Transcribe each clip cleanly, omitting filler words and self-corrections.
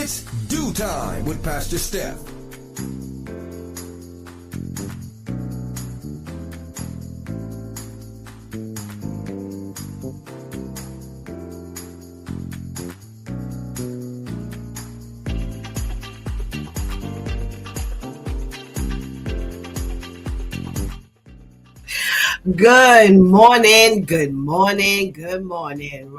It's Do Time with Pastor Steph. Good morning, good morning, good morning.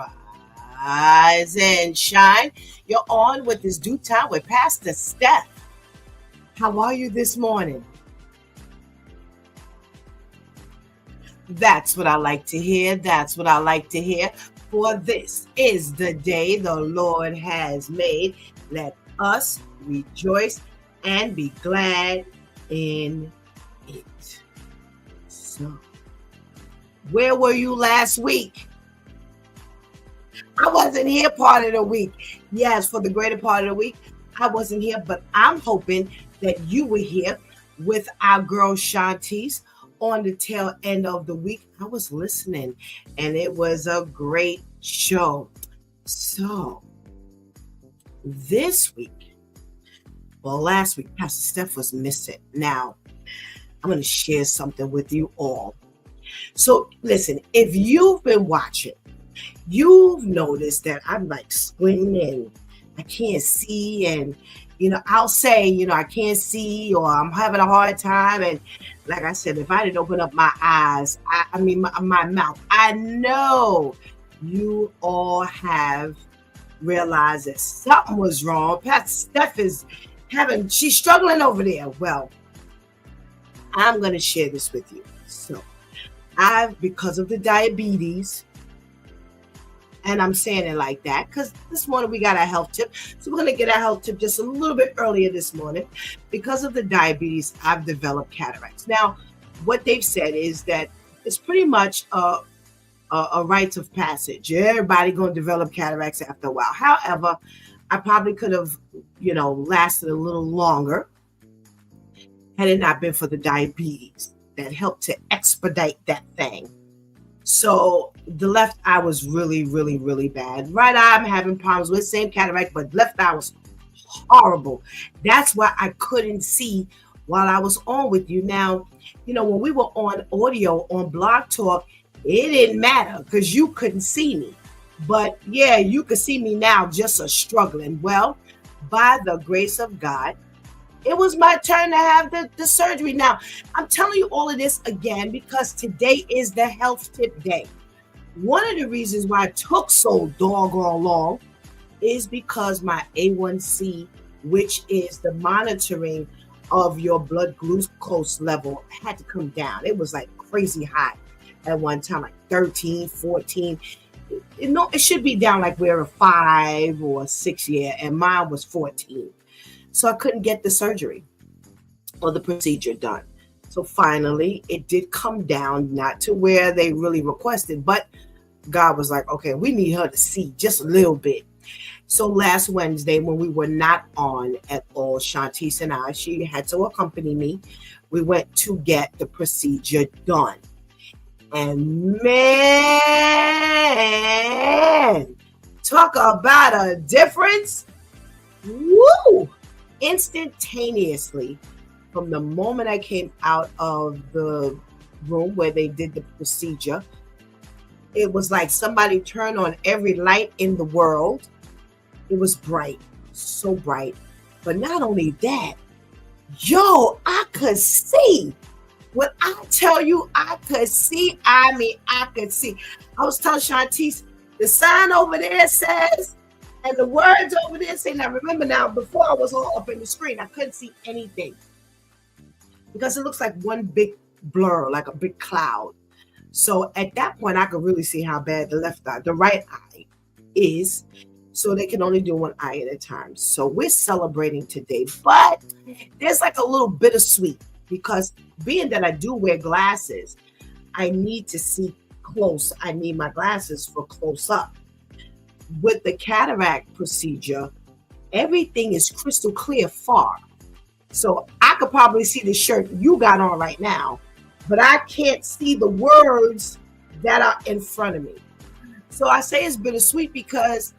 Rise and shine. You're on with this Due Time with Pastor Steph. How are you this morning? That's what I like to hear. That's what I like to hear. For this is the day the Lord has made. Let us rejoice and be glad in it. So, where were you last week? I wasn't here part of the week. Yes, for the greater part of the week, I wasn't here, but I'm hoping that you were here with our girl Shantice on the tail end of the week. I was listening, and it was a great show. So, this week, last week, Pastor Steph was missing. Now, I'm going to share something with you all. So, listen, if you've been watching, you've noticed that I'm like squinting and I can't see, and I'll say I can't see, or I'm having a hard time, and like I said, if I didn't open up my eyes, my mouth, I know you all have realized that something was wrong. Pastor Steph she's struggling over there. Well, I'm going to share this with you. So because of the diabetes, and I'm saying it like that because this morning we got our health tip. So we're going to get our health tip just a little bit earlier this morning. Because of the diabetes, I've developed cataracts. Now, what they've said is that it's pretty much a rites of passage. Everybody going to develop cataracts after a while. However, I probably could have, lasted a little longer had it not been for the diabetes that helped to expedite that thing. So the left eye was really, really, really bad. Right eye I'm having problems with, same cataract, but left eye was horrible. That's why I couldn't see while I was on with you. Now, when we were on audio on Blog Talk, it didn't matter because you couldn't see me. But yeah, you could see me now just struggling. Well, by the grace of God, it was my turn to have the surgery. Now, I'm telling you all of this again because today is the health tip day. One of the reasons why it took so doggone long is because my A1C, which is the monitoring of your blood glucose level, had to come down. It was like crazy high at one time, like 13, 14. It should be down like we're a 5 or 6 year, and mine was 14. So I couldn't get the surgery or the procedure done. So finally, it did come down, not to where they really requested, but God was like, okay, we need her to see just a little bit. So last Wednesday, when we were not on at all, Shantice and I, she had to accompany me. We went to get the procedure done. And man, talk about a difference. Woo! Instantaneously, from the moment I came out of the room where they did the procedure, it was like somebody turned on every light in the world. It was bright, so bright. But not only that, I could see. When I tell you I could see, I could see. I was telling Shantice, the sign over there says, and the words over there say, now remember now, before I was all up in the screen, I couldn't see anything because it looks like one big blur, like a big cloud. So at that point, I could really see how bad the right eye is. So they can only do one eye at a time. So we're celebrating today, but there's like a little bittersweet because being that I do wear glasses, I need to see close. I need my glasses for close up. With the cataract procedure, everything is crystal clear far. So I could probably see the shirt you got on right now, but I can't see the words that are in front of me. So I say it's bittersweet because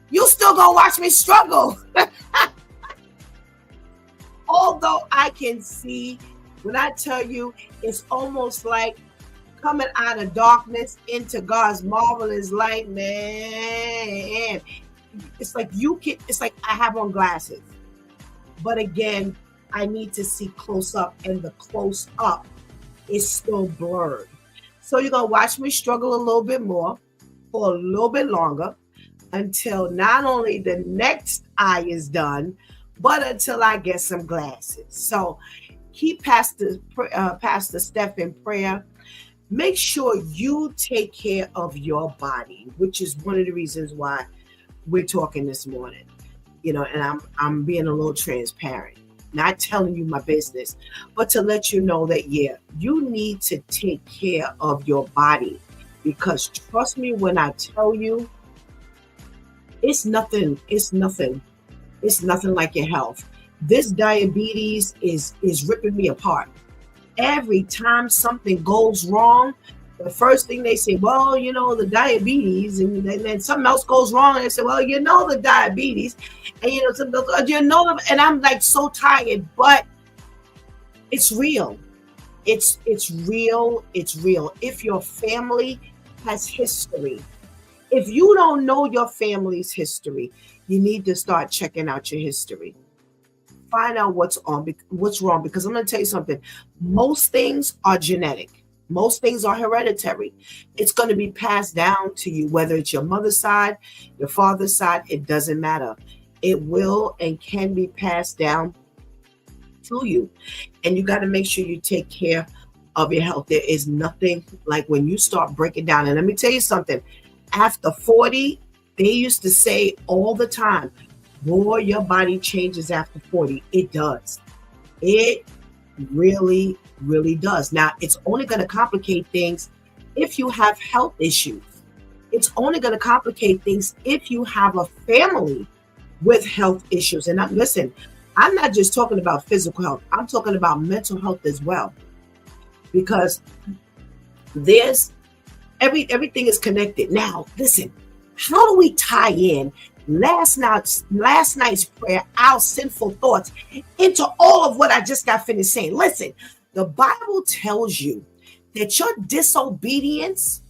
You still gonna watch me struggle. Although I can see, when I tell you, it's almost like coming out of darkness into God's marvelous light, man. It's like it's like I have on glasses. But again, I need to see close up, and the close up is still blurred. So you're going to watch me struggle a little bit more for a little bit longer until not only the next eye is done, but until I get some glasses. So keep Pastor Steph in prayer. Make sure you take care of your body, which is one of the reasons why we're talking this morning. And I'm being a little transparent, not telling you my business, but to let you know that, yeah, you need to take care of your body, because trust me when I tell you, it's nothing like your health. This diabetes is ripping me apart. Every time something goes wrong, the first thing they say, well, the diabetes, and then something else goes wrong, and they say, well, the diabetes, and and I'm like so tired, but it's real. It's real. It's real. If your family has history, if you don't know your family's history, you need to start checking out your history. Find out what's wrong, because I'm going to tell you something. Most things are genetic. Most things are hereditary. It's going to be passed down to you, whether it's your mother's side, your father's side, it doesn't matter. It will and can be passed down to you. And you got to make sure you take care of your health. There is nothing like when you start breaking down. And let me tell you something. After 40, they used to say all the time, boy, your body changes after 40. It does. It really, really does. Now, it's only going to complicate things if you have health issues. It's only going to complicate things if you have a family with health issues. And listen, I'm not just talking about physical health. I'm talking about mental health as well, because everything is connected. Now, listen, how do we tie in last night's prayer, our sinful thoughts, into all of what I just got finished saying? Listen, the Bible tells you that your disobedience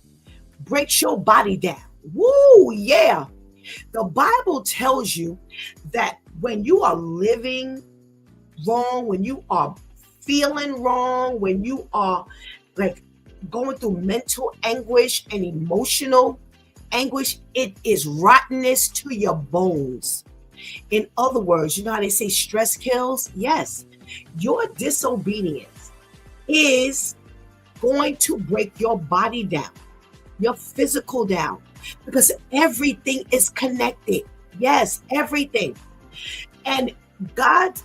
breaks your body down. Woo, yeah. The Bible tells you that when you are living wrong, when you are feeling wrong, when you are like going through mental anguish and emotional anguish, it is rottenness to your bones. In other words, you know how they say stress kills? Yes. Your disobedience is going to break your body down, your physical down, because everything is connected. Yes, everything. And God,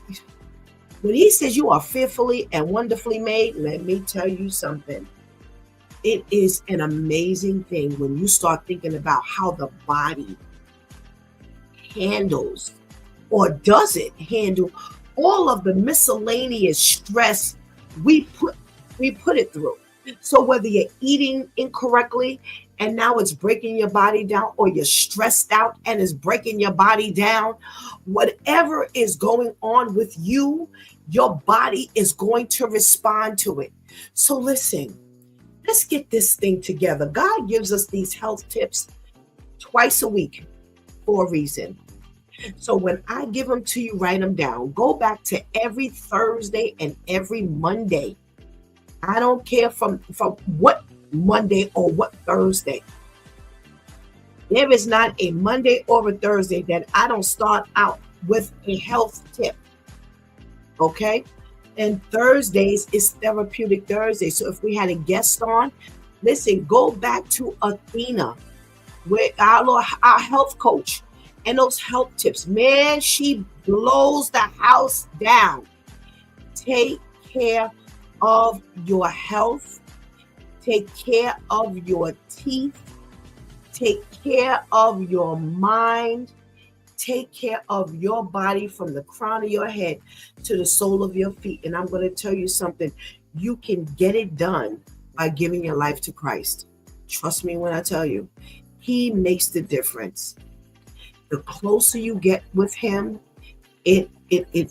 when He says you are fearfully and wonderfully made, let me tell you something. It is an amazing thing when you start thinking about how the body handles, or doesn't handle, all of the miscellaneous stress we put it through. So whether you're eating incorrectly and now it's breaking your body down, or you're stressed out and it's breaking your body down, whatever is going on with you, your body is going to respond to it. So listen, let's get this thing together. God gives us these health tips twice a week for a reason. So when I give them to you, write them down. Go back to every Thursday and every Monday. I don't care from what Monday or what Thursday. There is not a Monday or a Thursday that I don't start out with a health tip. Okay? And Thursdays is Therapeutic Thursday. So if we had a guest on, listen, go back to Athena, with our health coach, and those health tips. Man, she blows the house down. Take care of your health. Take care of your teeth. Take care of your mind. Take care of your body from the crown of your head to the sole of your feet. And I'm going to tell you something. You can get it done by giving your life to Christ. Trust me when I tell you, He makes the difference. the closer you get with him, it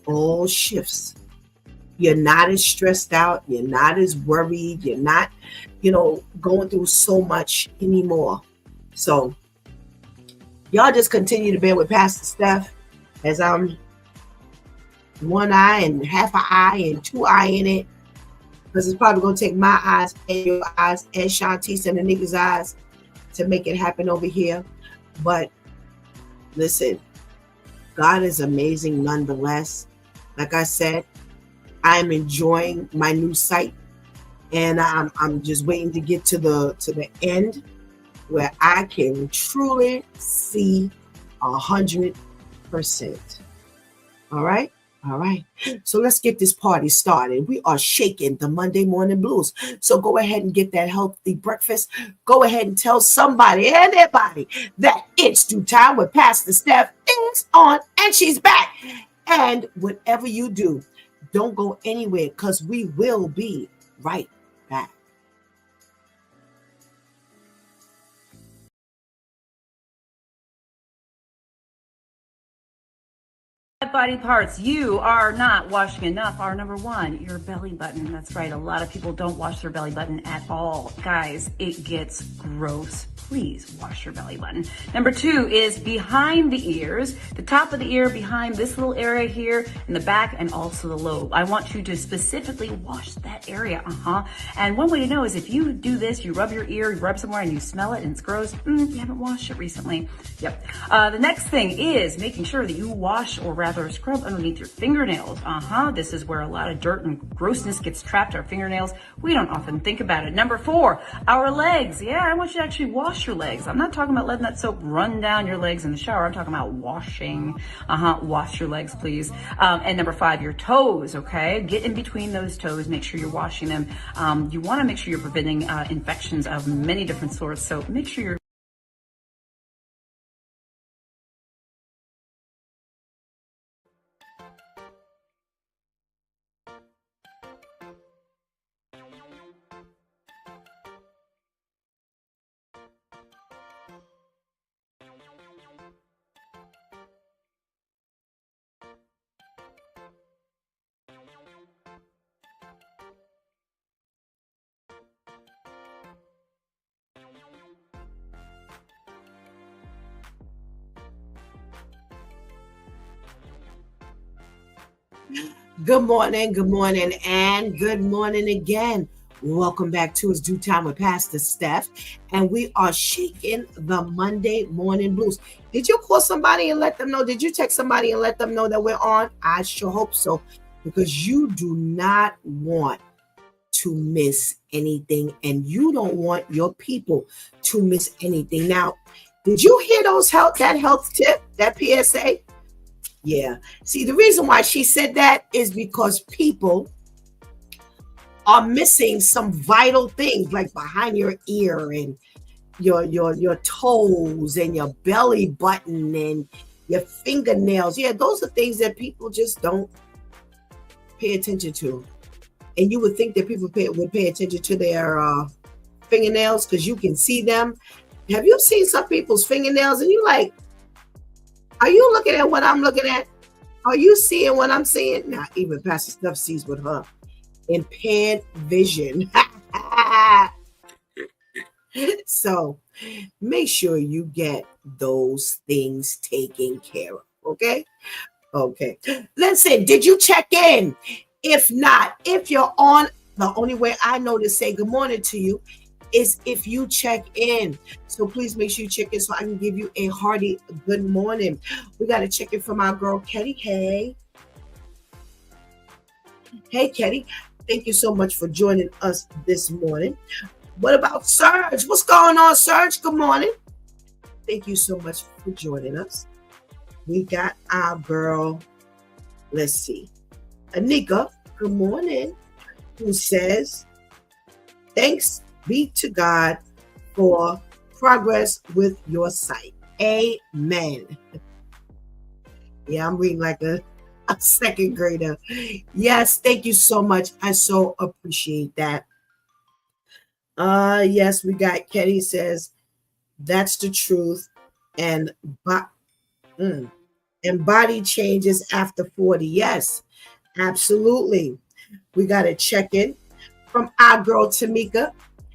all shifts. You're not as stressed out, you're not as worried, you're not, going through so much anymore. So y'all just continue to bear with Pastor Steph as I'm one eye and half an eye and two eye in it. Because it's probably gonna take my eyes and your eyes and Shantice and the niggas' eyes to make it happen over here. But listen, God is amazing nonetheless. Like I said, I'm enjoying my new site, and I'm just waiting to get to the end where I can truly see 100%. All right. All right. So let's get this party started. We are shaking the Monday morning blues. So go ahead and get that healthy breakfast. Go ahead and tell somebody and everybody that it's due time with Pastor Steph is on and she's back. And whatever you do, don't go anywhere because we will be right back. Body parts you are not washing enough are number one, your belly button. That's right. A lot of people don't wash their belly button at all. Guys, it gets gross. Please wash your belly button. Number two is behind the ears, the top of the ear, behind this little area here, in the back, and also the lobe. I want you to specifically wash that area. And one way to know is if you do this, you rub your ear, you rub somewhere, and you smell it, and it's gross. You haven't washed it recently. Yep. The next thing is making sure that you wash, or rather scrub underneath your fingernails. This is where a lot of dirt and grossness gets trapped. Our fingernails. We don't often think about it. Number four, our legs. Yeah, I want you to actually wash your legs. I'm not talking about letting that soap run down your legs in the shower. I'm talking about washing. Wash your legs, please. And number five, your toes. Okay, get in between those toes. Make sure you're washing them. You want to make sure you're preventing infections of many different sorts. So make sure you're Good morning, and good morning again. Welcome back to It's Due Time with Pastor Steph, and we are shaking the Monday morning blues. Did you call somebody and let them know? Did you text somebody and let them know that we're on? I sure hope so, because you do not want to miss anything, and you don't want your people to miss anything. Now, did you hear that health tip, that PSA? Yeah. See, the reason why she said that is because people are missing some vital things like behind your ear and your toes and your belly button and your fingernails. Yeah, those are things that people just don't pay attention to. And you would think that people would pay attention to their fingernails because you can see them. Have you seen some people's fingernails and you're like, are you looking at what I'm looking at? Are you seeing what I'm seeing? Now, even Pastor Steph sees with her impaired vision. So make sure you get those things taken care of. Okay? Okay. Listen, did you check in? If not, if you're on, the only way I know to say good morning to you is if you check in. So please make sure you check in so I can give you a hearty good morning. We got to check in from our girl, Ketty. Hey. Hey, Ketty. Thank you so much for joining us this morning. What about Serge? What's going on, Serge? Good morning. Thank you so much for joining us. We got our girl, let's see, Anika, good morning, who says, thanks be to God for progress with your site. Amen. Yeah, I'm reading like a second grader. Yes, thank you so much. I so appreciate that. Yes, we got Ketty says, that's the truth. And Mm. And body changes after 40. Yes, absolutely. We got to check in from our girl Tamika.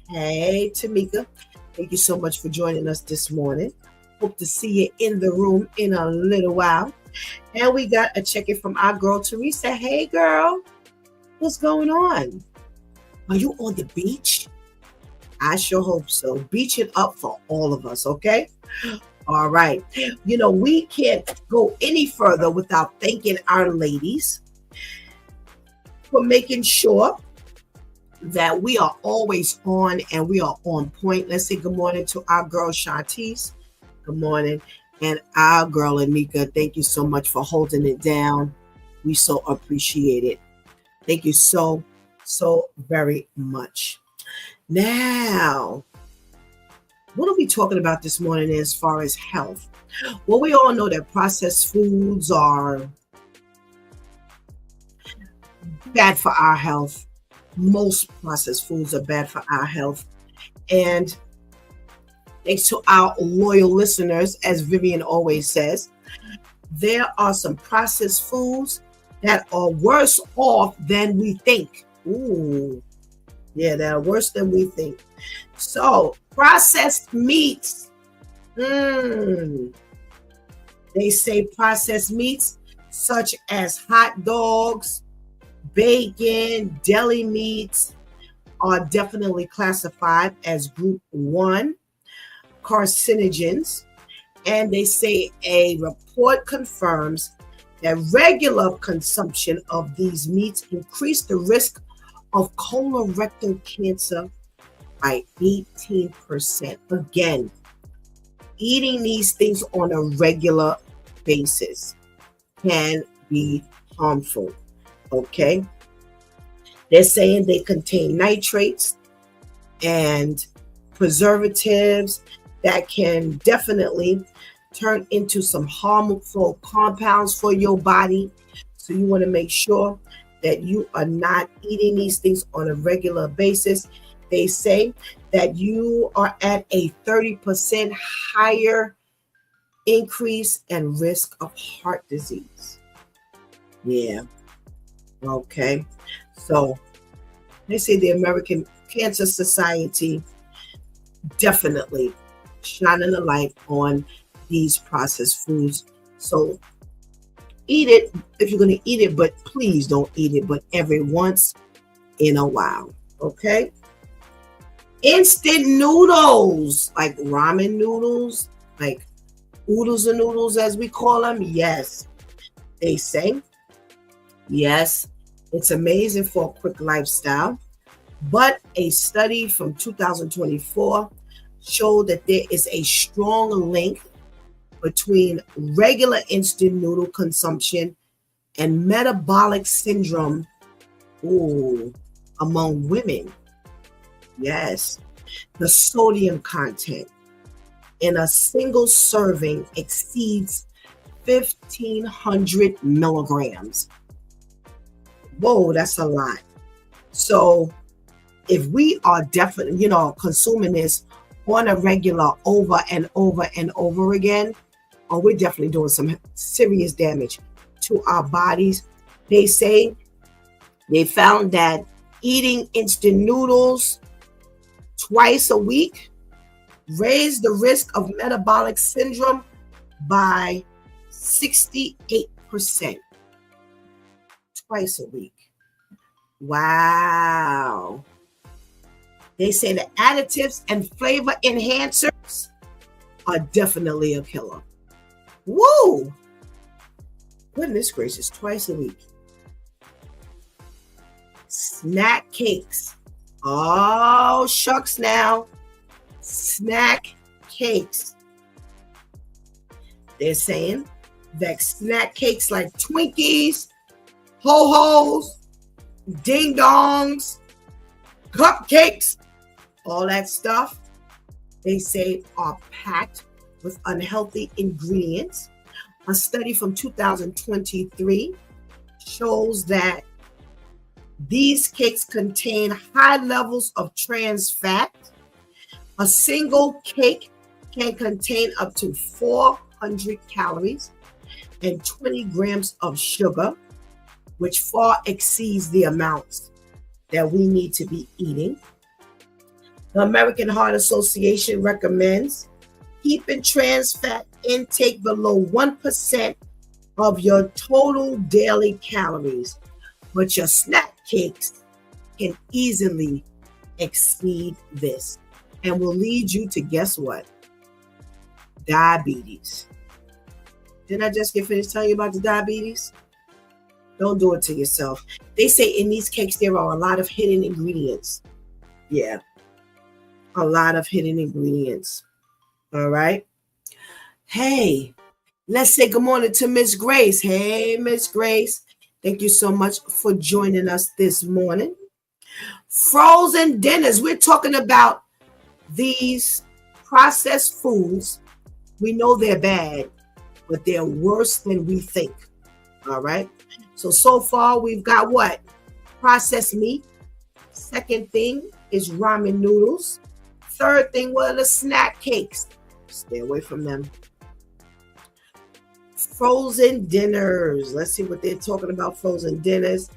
Hey, Tamika. Thank you so much for joining us this morning. Hope to see you in the room in a little while. And we got a check in from our girl Teresa. Hey, girl. What's going on? Are you on the beach? I sure hope so. Beach it up for all of us, okay? All right. We can't go any further without thanking our ladies for making sure that we are always on and we are on point. Let's say good morning to our girl Shantice. Good morning. And our girl Anika, thank you so much for holding it down. We so appreciate it. Thank you so very much. Now, what are we talking about this morning as far as health? Well, we all know that processed foods are bad for our health. Most processed foods are bad for our health. And thanks to our loyal listeners, as Vivian always says, there are some processed foods that are worse off than we think. Ooh, yeah, that are worse than we think. So, processed meats. They say processed meats such as hot dogs, bacon, deli meats are definitely classified as group 1 carcinogens. And they say a report confirms that regular consumption of these meats increase the risk of colorectal cancer by 18%. Again, eating these things on a regular basis can be harmful. Okay? They're saying they contain nitrates and preservatives that can definitely turn into some harmful compounds for your body. So you want to make sure that you are not eating these things on a regular basis. They say that you are at a 30% higher increase and risk of heart disease. Yeah. Okay. So they say the American Cancer Society definitely shining a light on these processed foods. So eat it if you're going to eat it, but please don't eat it but every once in a while. Okay? Instant noodles, like ramen noodles, like oodles and noodles as we call them. Yes, they say. Yes, it's amazing for a quick lifestyle. But a study from 2024 showed that there is a strong link between regular instant noodle consumption and metabolic syndrome among women. Yes, the sodium content in a single serving exceeds 1,500 milligrams. Whoa, that's a lot. So if we are definitely, consuming this on a regular over and over and over again, we're definitely doing some serious damage to our bodies. They say they found that eating instant noodles twice a week raised the risk of metabolic syndrome by 68%. Twice a week. Wow. They say the additives and flavor enhancers are definitely a killer. Woo! Goodness gracious, twice a week. Snack cakes. Oh, shucks now. Snack cakes. They're saying that snack cakes like Twinkies, Ho-Hos, Ding Dongs, cupcakes, all that stuff, they say are packed with unhealthy ingredients. A study from 2023 shows that these cakes contain high levels of trans fat. A single cake can contain up to 400 calories, 120 grams of sugar, which far exceeds the amounts that we need to be eating. The American Heart Association recommends keeping trans fat intake below 1% of your total daily calories, but your snack cakes can easily exceed this and will lead you to, guess what? Diabetes. Didn't I just get finished telling you about the diabetes? Don't do it to yourself. They say in these cakes there are a lot of hidden ingredients. Yeah, a lot of hidden ingredients. All right. Hey, let's say good morning to Miss Grace. Hey, Miss Grace. Thank you so much for joining us this morning. Frozen dinners. We're talking about these processed foods. We know they're bad, but they're worse than we think. All right. So far we've got what? Processed meat. Second thing is ramen noodles. Third thing were the snack cakes. Stay away from them. Frozen dinners. Let's see what they're talking about. Frozen dinners.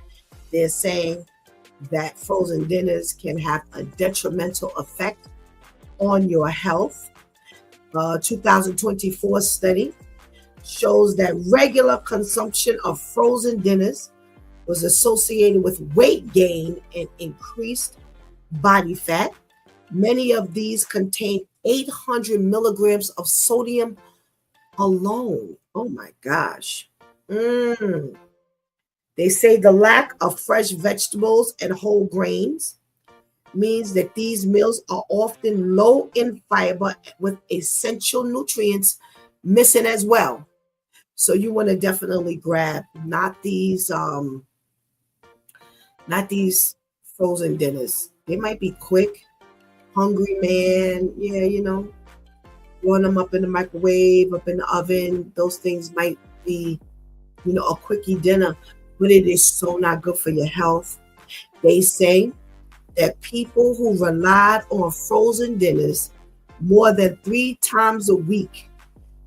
They're saying that frozen dinners can have a detrimental effect on your health. 2024 study shows that regular consumption of frozen dinners was associated with weight gain and increased body fat. Many of these contain 800 milligrams of sodium alone. Oh my gosh. They say the lack of fresh vegetables and whole grains means that these meals are often low in fiber with essential nutrients missing as well. So you want to definitely grab not these frozen dinners. They might be quick, hungry man. Yeah, warm them up in the microwave, up in the oven. Those things might be, a quickie dinner, but it is so not good for your health. They say that people who relied on frozen dinners more than 3 times a week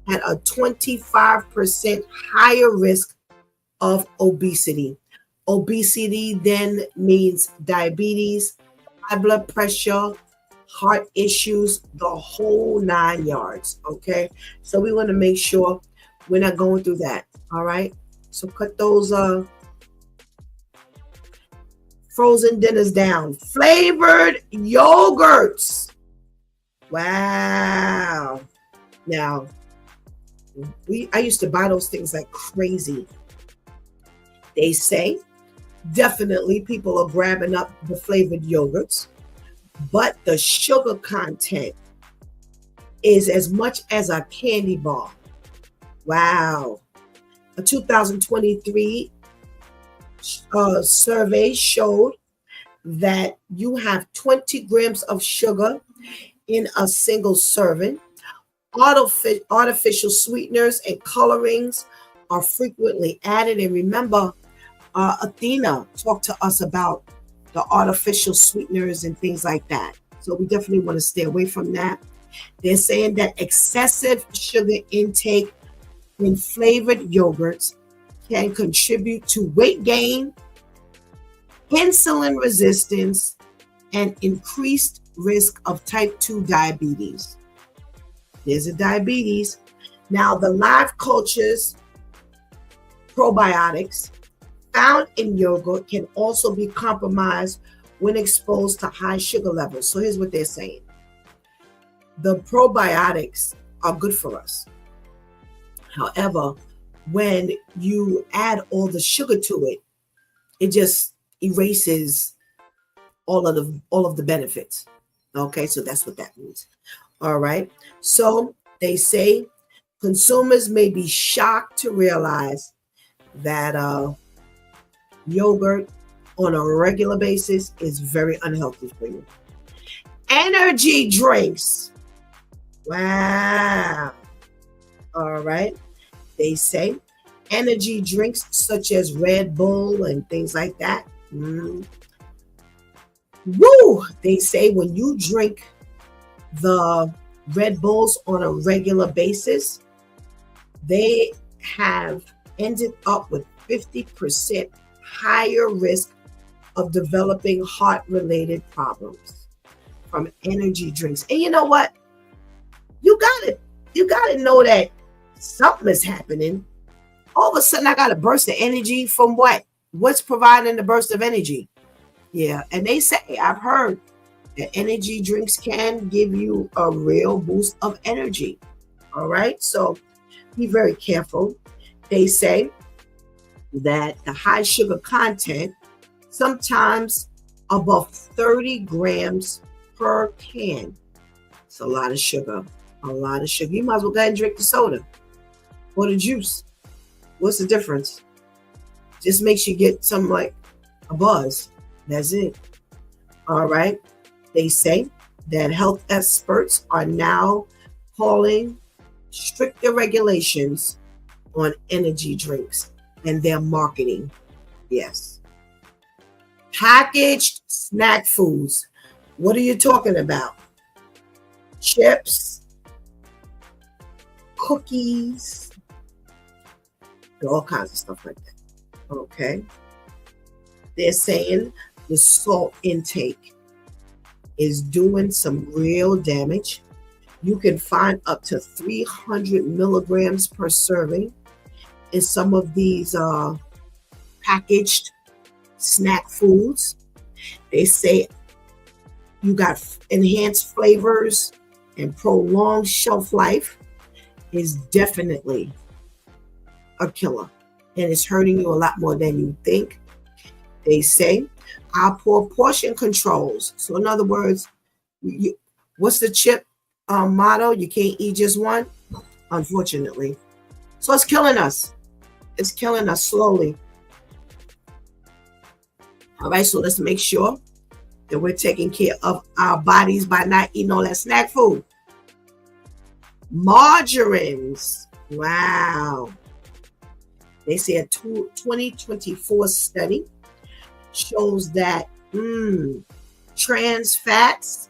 had a 25% higher risk of obesity. Obesity then means diabetes, high blood pressure, heart issues, the whole 9 yards. Okay, so we want to make sure we're not going through that. All right, so cut those frozen dinners down. Flavored yogurts. Wow. Now, I used to buy those things like crazy. They say definitely people are grabbing up the flavored yogurts, but the sugar content is as much as a candy bar. Wow. A 2023 survey showed that you have 20 grams of sugar in a single serving. Artificial sweeteners and colorings are frequently added. And remember, Athena talked to us about the artificial sweeteners and things like that. So we definitely want to stay away from that. They're saying that excessive sugar intake in flavored yogurts can contribute to weight gain, insulin resistance, and increased risk of type 2 diabetes. There's a diabetes. Now, the live cultures probiotics found in yogurt can also be compromised when exposed to high sugar levels. So here's what they're saying. The probiotics are good for us. However, when you add all the sugar to it, it just erases all of the benefits. Okay, so that's what that means. All right. So they say consumers may be shocked to realize that yogurt on a regular basis is very unhealthy for you. Energy drinks. Wow. All right. They say energy drinks such as Red Bull and things like that. Woo! They say when you drink the Red Bulls on a regular basis, they have ended up with 50% higher risk of developing heart-related problems from energy drinks. And you know what? You gotta know that something is happening. All of a sudden, I got a burst of energy from what? What's providing the burst of energy? Yeah, and they say, I've heard that energy drinks can give you a real boost of energy. All right, so be very careful. They say that the high sugar content, sometimes above 30 grams per can. It's a lot of sugar. A lot of sugar. You might as well go ahead and drink the soda or the juice. What's the difference? Just makes you get some like a buzz. That's it. All right. They say that health experts are now calling stricter regulations on energy drinks and their marketing. Yes. Packaged snack foods. What are you talking about? Chips, cookies, all kinds of stuff like that. Okay. They're saying the salt intake is doing some real damage. You can find up to 300 milligrams per serving in some of these packaged snack foods. They say you got enhanced flavors and prolonged shelf life is definitely a killer, and it's hurting you a lot more than you think. They say our poor portion controls. So in other words, what's the chip motto? You can't eat just one, unfortunately. So it's killing us. It's killing us slowly. All right, so let's make sure that we're taking care of our bodies by not eating all that snack food. Margarines. Wow. They say a 2024 study shows that trans fats,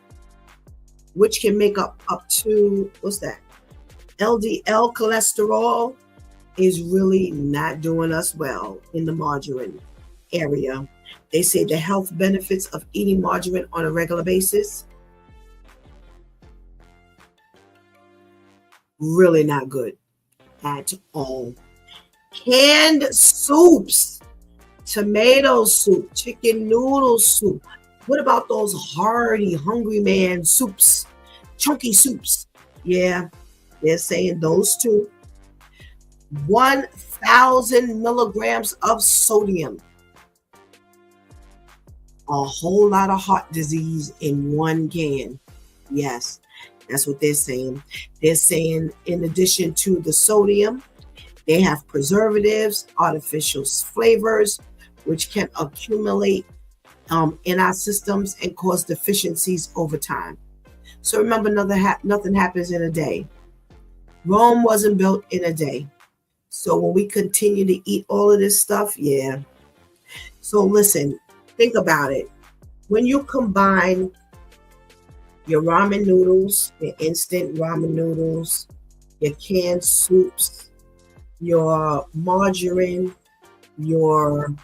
which can make up to, what's that? LDL cholesterol, is really not doing us well in the margarine area. They say the health benefits of eating margarine on a regular basis, really not good at all. Canned soups, tomato soup, chicken noodle soup. What about those hearty, hungry man soups, chunky soups? Yeah, they're saying those too. 1,000 milligrams of sodium. A whole lot of heart disease in one can. Yes, that's what they're saying. They're saying in addition to the sodium, they have preservatives, artificial flavors, which can accumulate in our systems and cause deficiencies over time. So remember, nothing happens in a day. Rome wasn't built in a day. So when we continue to eat all of this stuff, yeah. So listen, think about it. When you combine your ramen noodles, your instant ramen noodles, your canned soups, your margarine, your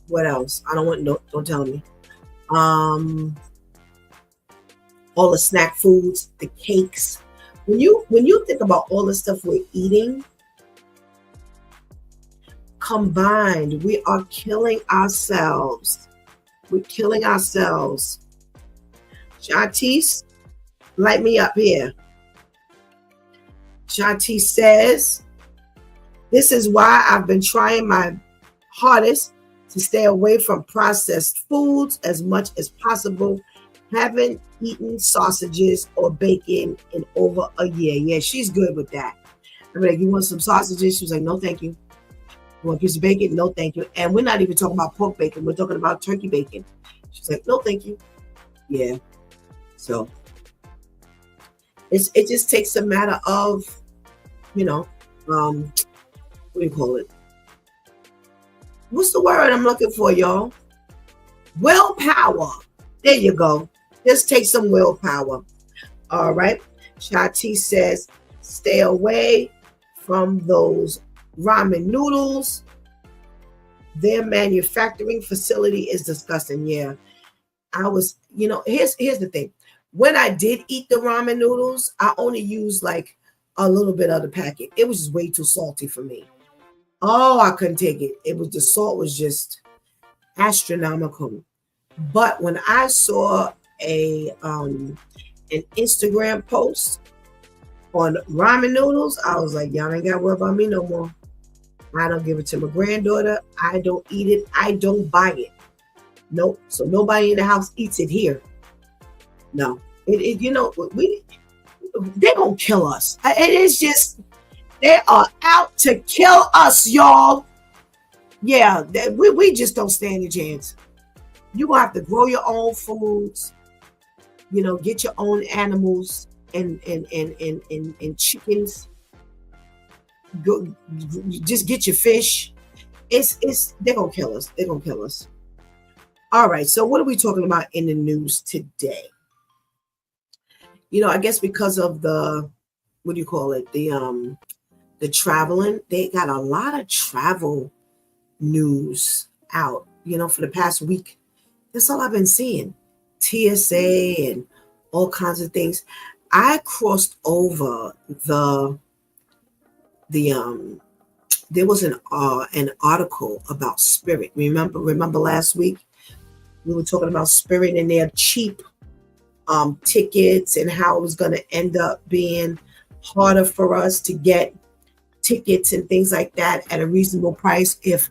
what else? I don't want no, don't tell me. All the snack foods, the cakes. When you think about all the stuff we're eating, combined, we are killing ourselves. We're killing ourselves. Shantice, light me up here. Shantice says, this is why I've been trying my hardest to stay away from processed foods as much as possible. Haven't eaten sausages or bacon in over a year. Yeah, she's good with that. I'm like, you want some sausages? She was like, no, thank you. You want a piece of bacon? No, thank you. And we're not even talking about pork bacon. We're talking about turkey bacon. She's like, no, thank you. Yeah. So it just takes a matter of, what do you call it? What's the word I'm looking for, y'all? Willpower. There you go. Just take some willpower. All right. Shati says, stay away from those Ramen noodles. Their manufacturing facility is disgusting. Yeah, here's the thing. When I did eat the ramen noodles, I only used like a little bit of the packet. It was just way too salty for me. Oh, I couldn't take it. The salt was just astronomical. But when I saw an Instagram post on ramen noodles, I was like, y'all ain't got to worry about me no more. I don't give it to my granddaughter. I don't eat it. I don't buy it. Nope. So nobody in the house eats it here. No. They're going to kill us. It is just, they are out to kill us, y'all. Yeah, we just don't stand a chance. You're going to have to grow your own foods, get your own animals and chickens. Go, just get your fish. They're going to kill us. They're going to kill us. All right. So what are we talking about in the news today? I guess because of the, what do you call it? The traveling, they got a lot of travel news out, for the past week. That's all I've been seeing. TSA and all kinds of things. I crossed over there was an article about Spirit. Remember last week we were talking about Spirit and their cheap tickets and how it was going to end up being harder for us to get tickets and things like that at a reasonable price if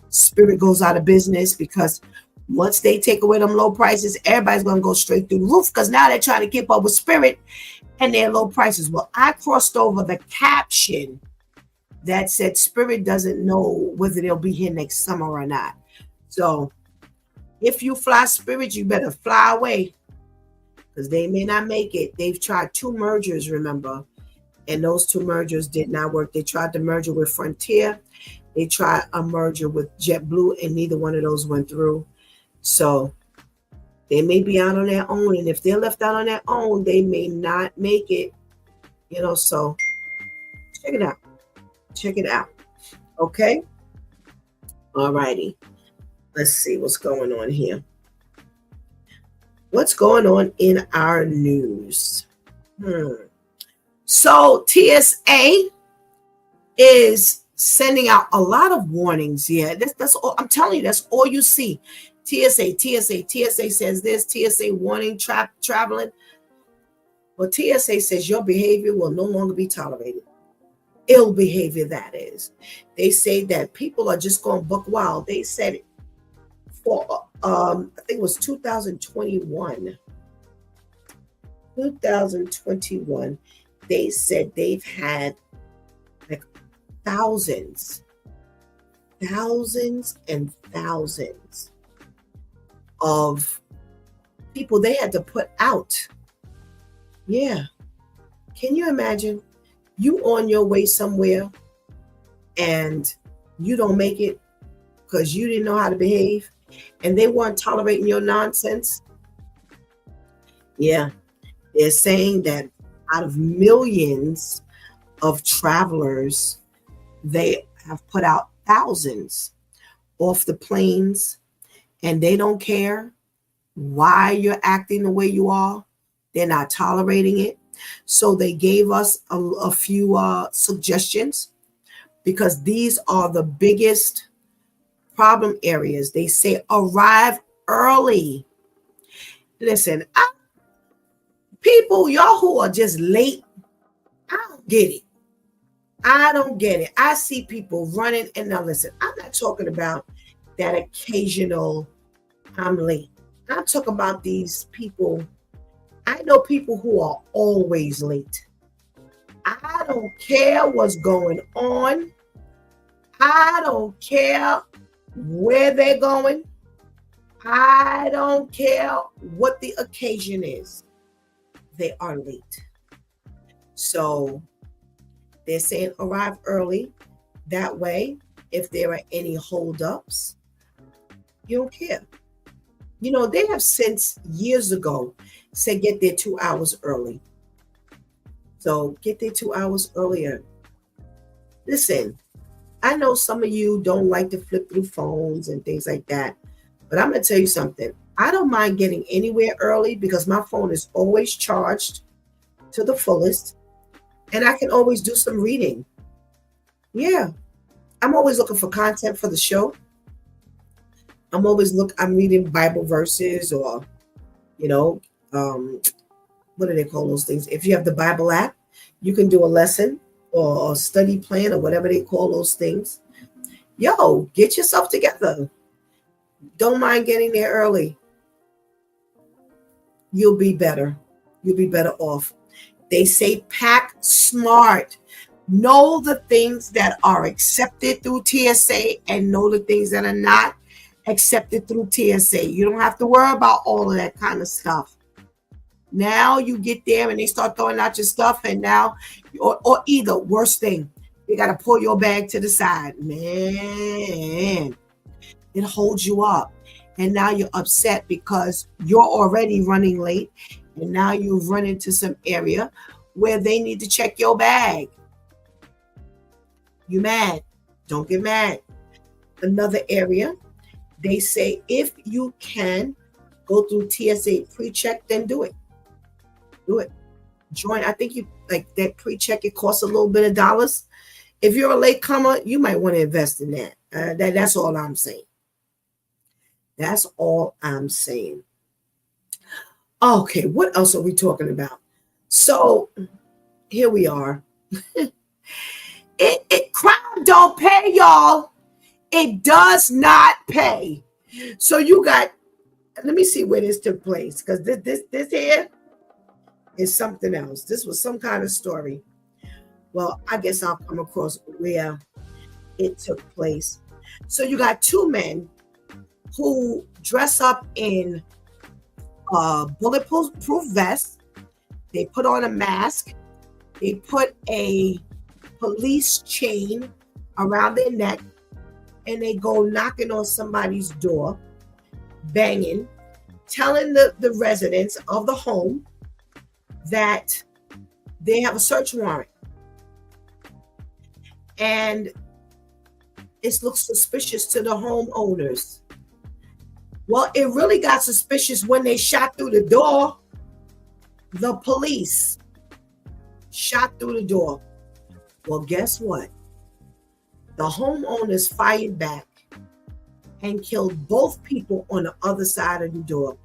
Spirit goes out of business, because once they take away them low prices, everybody's going to go straight through the roof, because now they're trying to keep up with Spirit and their low prices. Well, I crossed over the caption that said Spirit doesn't know whether they'll be here next summer or not. So if you fly Spirit, you better fly away, because they may not make it. They've tried 2 mergers, remember, and those 2 mergers did not work. They tried the merger with Frontier. They tried a merger with JetBlue, and neither one of those went through. So they may be out on their own, and if they're left out on their own, they may not make it. So check it out. Check it out. Okay. All righty. Let's see what's going on here. What's going on in our news? So TSA is sending out a lot of warnings. Yeah, that's all. I'm telling you, that's all you see. TSA says this. TSA warning traveling. Well, TSA says your behavior will no longer be tolerated. Ill behavior, that is. They say that people are just going buck wild. They said it for I think it was 2021. 2021, they said they've had like thousands and thousands of people they had to put out. Yeah. Can you imagine? You on your way somewhere and you don't make it because you didn't know how to behave and they weren't tolerating your nonsense. Yeah. They're saying that out of millions of travelers, they have put out thousands off the planes, and they don't care why you're acting the way you are. They're not tolerating it. So they gave us a few suggestions, because these are the biggest problem areas. They say arrive early. Listen, people, y'all who are just late, I don't get it. I don't get it. I see people running, and now listen, I'm not talking about that occasional I'm late. I'm talking about these people. I know people who are always late. I don't care what's going on. I don't care where they're going. I don't care what the occasion is. They are late. So they're saying arrive early. That way, if there are any holdups, you don't care. They have since years ago said get there 2 hours early. So get there 2 hours earlier. Listen, I know some of you don't like to flip through phones and things like that, but I'm going to tell you something. I don't mind getting anywhere early because my phone is always charged to the fullest and I can always do some reading. Yeah, I'm always looking for content for the show. I'm reading Bible verses or, you know, um, what do they call those things? If you have the Bible app, you can do a lesson or a study plan or whatever they call those things. Yo, get yourself together. Don't mind getting there early. You'll be better. You'll be better off. They say pack smart. Know the things that are accepted through TSA and know the things that are not accepted through TSA. You don't have to worry about all of that kind of stuff. Now you get there and they start throwing out your stuff, and now, or either worst thing, they got to pull your bag to the side. Man, it holds you up. And now you're upset because you're already running late. And now you've run into some area where they need to check your bag. You mad? Don't get mad. Another area, they say if you can go through TSA pre-check, then do it. Do it. Join. I think you like that pre-check. It costs a little bit of dollars. If you're a latecomer, you might want to invest in that. That's all I'm saying. That's all I'm saying. Okay, what else are we talking about? So here we are. Crime don't pay, y'all. It does not pay. So you got. Let me see where this took place, because this here is something else. This was some kind of story. Well, I guess I'll come across where it took place. So you got two men who dress up in bulletproof vests. They put on a mask. They put a police chain around their neck, and they go knocking on somebody's door, banging, telling the residents of the home that they have a search warrant. And it looks suspicious to the homeowners. Well, it really got suspicious when they shot through the door. The police shot through the door. Well, guess what? The homeowners fired back and killed both people on the other side of the door.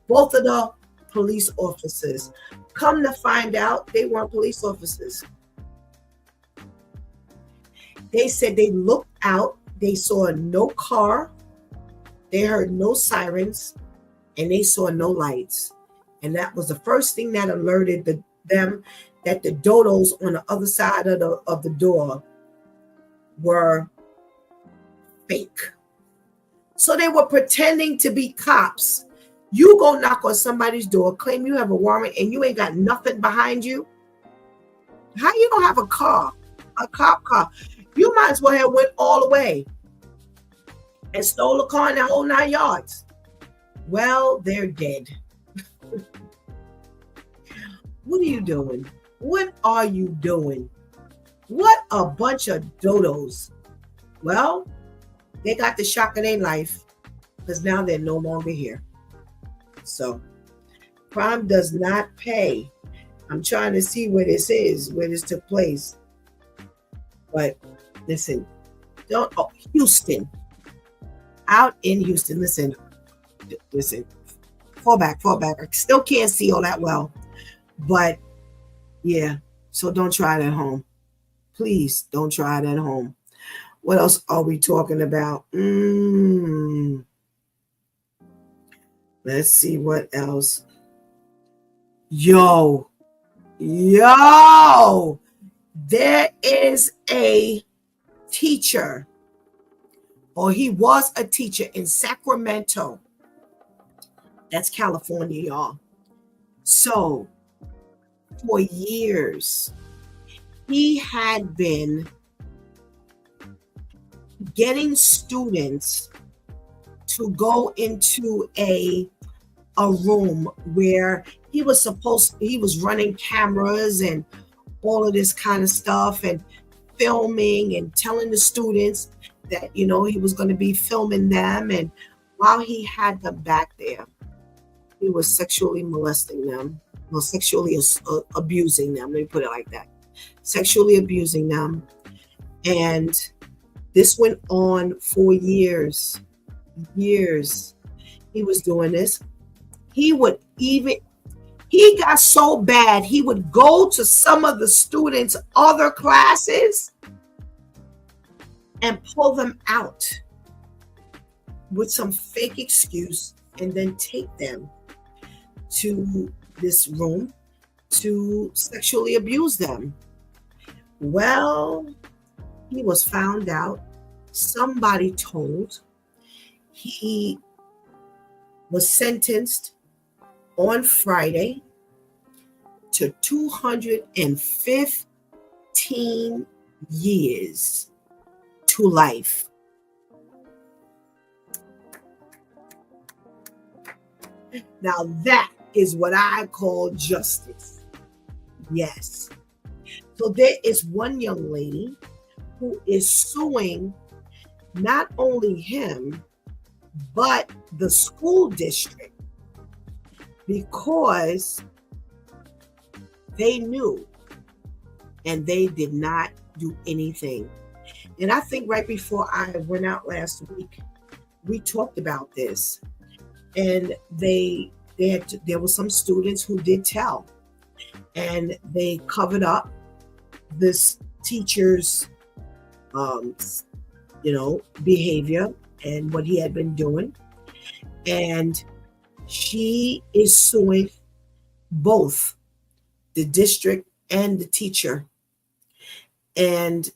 Both of the police officers. Come to find out, they weren't police officers. They said they looked out, they saw no car, they heard no sirens, and they saw no lights. And that was the first thing that alerted them that the dodos on the other side of the door were fake. So they were pretending to be cops. You go knock on somebody's door, claim you have a warrant, and you ain't got nothing behind you. How you don't have a car, a cop car? You might as well have went all the way and stole a car in the whole 9 yards. Well, they're dead. What are you doing? What are you doing? What a bunch of dodos. Well, they got the shock of their life because now they're no longer here. So crime does not pay. I'm trying to see where this is, where this took place. But listen, Houston. Out in Houston. Listen. Fall back. I still can't see all that well. But yeah, so don't try it at home. Please don't try it at home. What else are we talking about? Let's see what else. Yo, there is a teacher, or he was a teacher in Sacramento. That's California, y'all. So for years, he had been getting students to go into a room where he was running cameras and all of this kind of stuff, and filming and telling the students that, he was going to be filming them. And while he had them back there, he was sexually molesting them, well, sexually abusing them. Let me put it like that. Sexually abusing them. And this went on for years. Years. He was doing this. He got so bad, he would go to some of the students' other classes and pull them out with some fake excuse and then take them to this room to sexually abuse them. Well, he was found out. Somebody told. He was sentenced on Friday to 215 years to life. Now that is what I call justice. Yes. So there is one young lady who is suing not only him, but the school district, because they knew and they did not do anything. And I think right before I went out last week, we talked about this. And there were some students who did tell, and they covered up this teacher's behavior and what he had been doing. And she is suing both the district and the teacher. And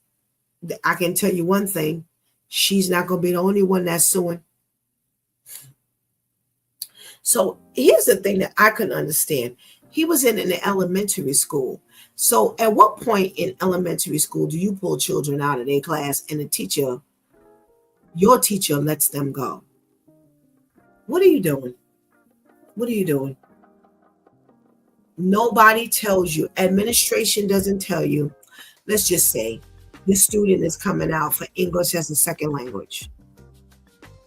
I can tell you one thing, she's not going to be the only one that's suing. So here's the thing that I couldn't understand. He was in an elementary school. So at what point in elementary school do you pull children out of their class and your teacher lets them go? What are you doing? What are you doing? Nobody tells you. Administration doesn't tell you. Let's just say this student is coming out for English as a second language.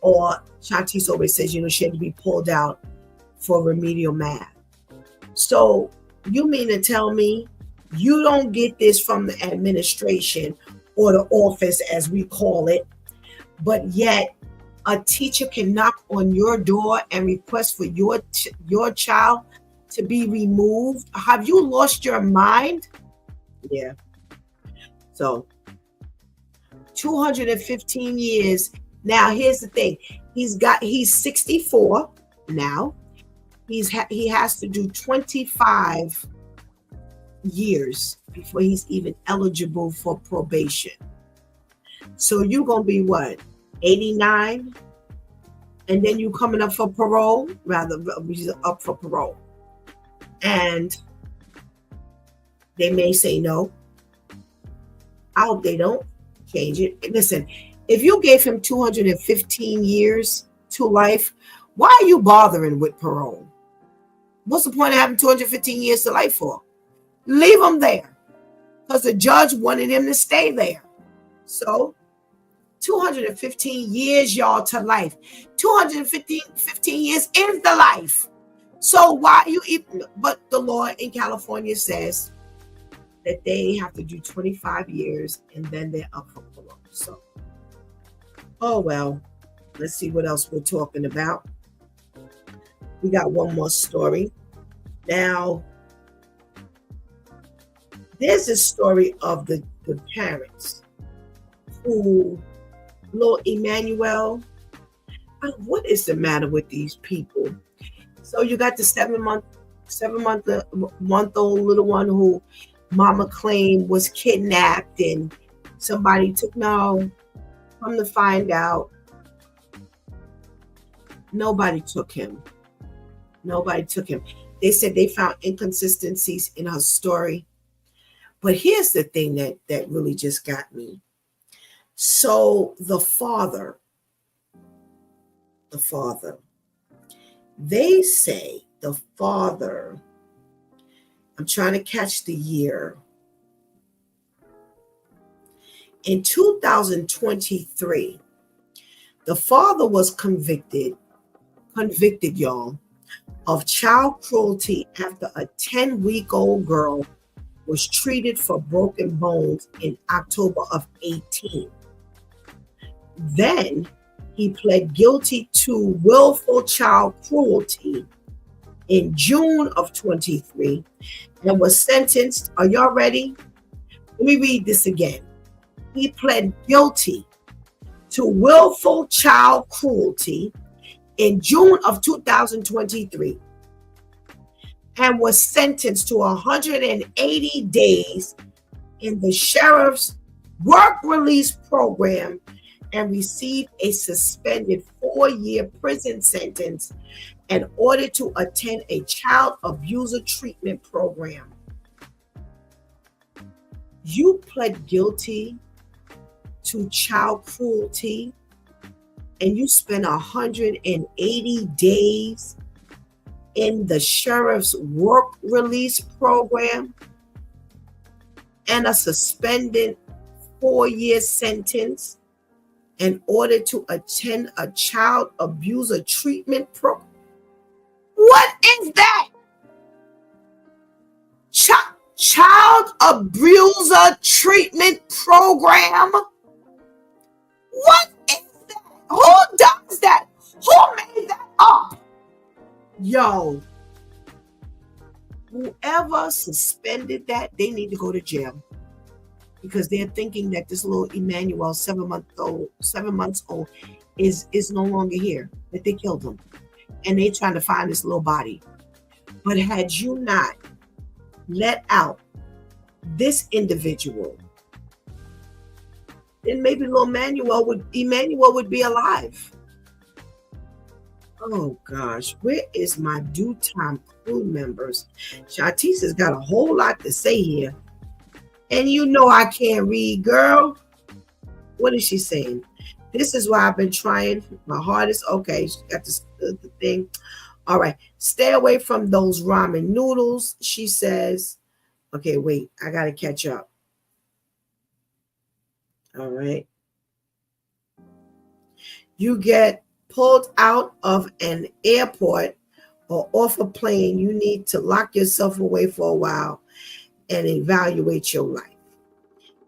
Or Shantice always says, she had to be pulled out for remedial math. So you mean to tell me you don't get this from the administration or the office, as we call it, but yet a teacher can knock on your door and request for your child to be removed? Have you lost your mind? Yeah. So 215 years. Now, here's the thing. He's 64 now. He has to do 25 years before he's even eligible for probation. So you're going to be what? 89? And then you coming up for parole? Rather, up for parole. And they may say no. I hope they don't change it. Listen, if you gave him 215 years to life, why are you bothering with parole? What's the point of having 215 years to life for? Leave him there, because the judge wanted him to stay there. So 215 years, y'all, to life. 215 years is the life. So why you even, but the law in California says that they have to do 25 years and then they're up for parole. So, oh well, let's see what else we're talking about. We got one more story. Now, there's a story of the parents who, little Emmanuel, what is the matter with these people? So you got the 7-month-old little one who mama claimed was kidnapped, and somebody come to find out, nobody took him. They said they found inconsistencies in her story. But here's the thing that really just got me. So the father, they say the father, I'm trying to catch the year. In 2023, the father was convicted, y'all, of child cruelty after a 10-week-old girl was treated for broken bones in October of 18. Then he pled guilty to willful child cruelty in June of 23 and was sentenced. Are y'all ready? Let me read this again. He pled guilty to willful child cruelty in June of 2023 and was sentenced to 180 days in the sheriff's work release program and received a suspended 4-year prison sentence and ordered to attend a child abuser treatment program. You pled guilty to child cruelty and you spent 180 days in the sheriff's work release program and a suspended 4-year sentence in order to attend a child abuser treatment program. What is that? Child abuser treatment program? What is that? Who does that? Who made that up? Yo, whoever suspended that, they need to go to jail because they're thinking that this little Emmanuel, 7 months old, is no longer here, that they killed him. And they're trying to find this little body. But had you not let out this individual, then maybe little Emmanuel would be alive. Oh gosh, where is my due time crew members? Shantice has got a whole lot to say here. And you know I can't read, girl. What is she saying? This is why I've been trying my hardest. Okay, she got the thing. All right. Stay away from those ramen noodles, she says. Okay, wait. I got to catch up. All right. You get pulled out of an airport or off a plane, you need to lock yourself away for a while and evaluate your life.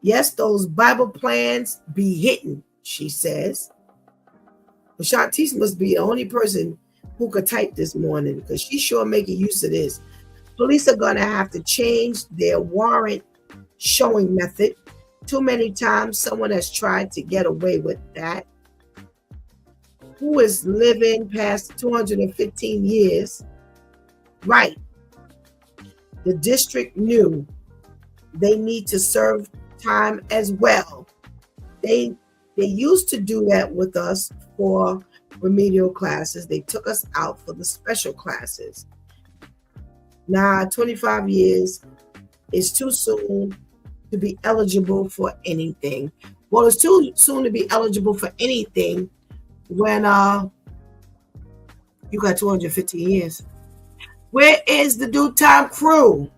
Yes, those Bible plans be hitting, she says. Well, Shantice must be the only person who could type this morning because she's sure making use of this. Police are going to have to change their warrant showing method. Too many times someone has tried to get away with that. Who is living past 215 years? Right. The district knew they need to serve time as well. They used to do that with us for remedial classes. They took us out for the special classes. Now, 25 years is too soon to be eligible for anything. Well, it's too soon to be eligible for anything when you got 215 years. Where is the due time crew?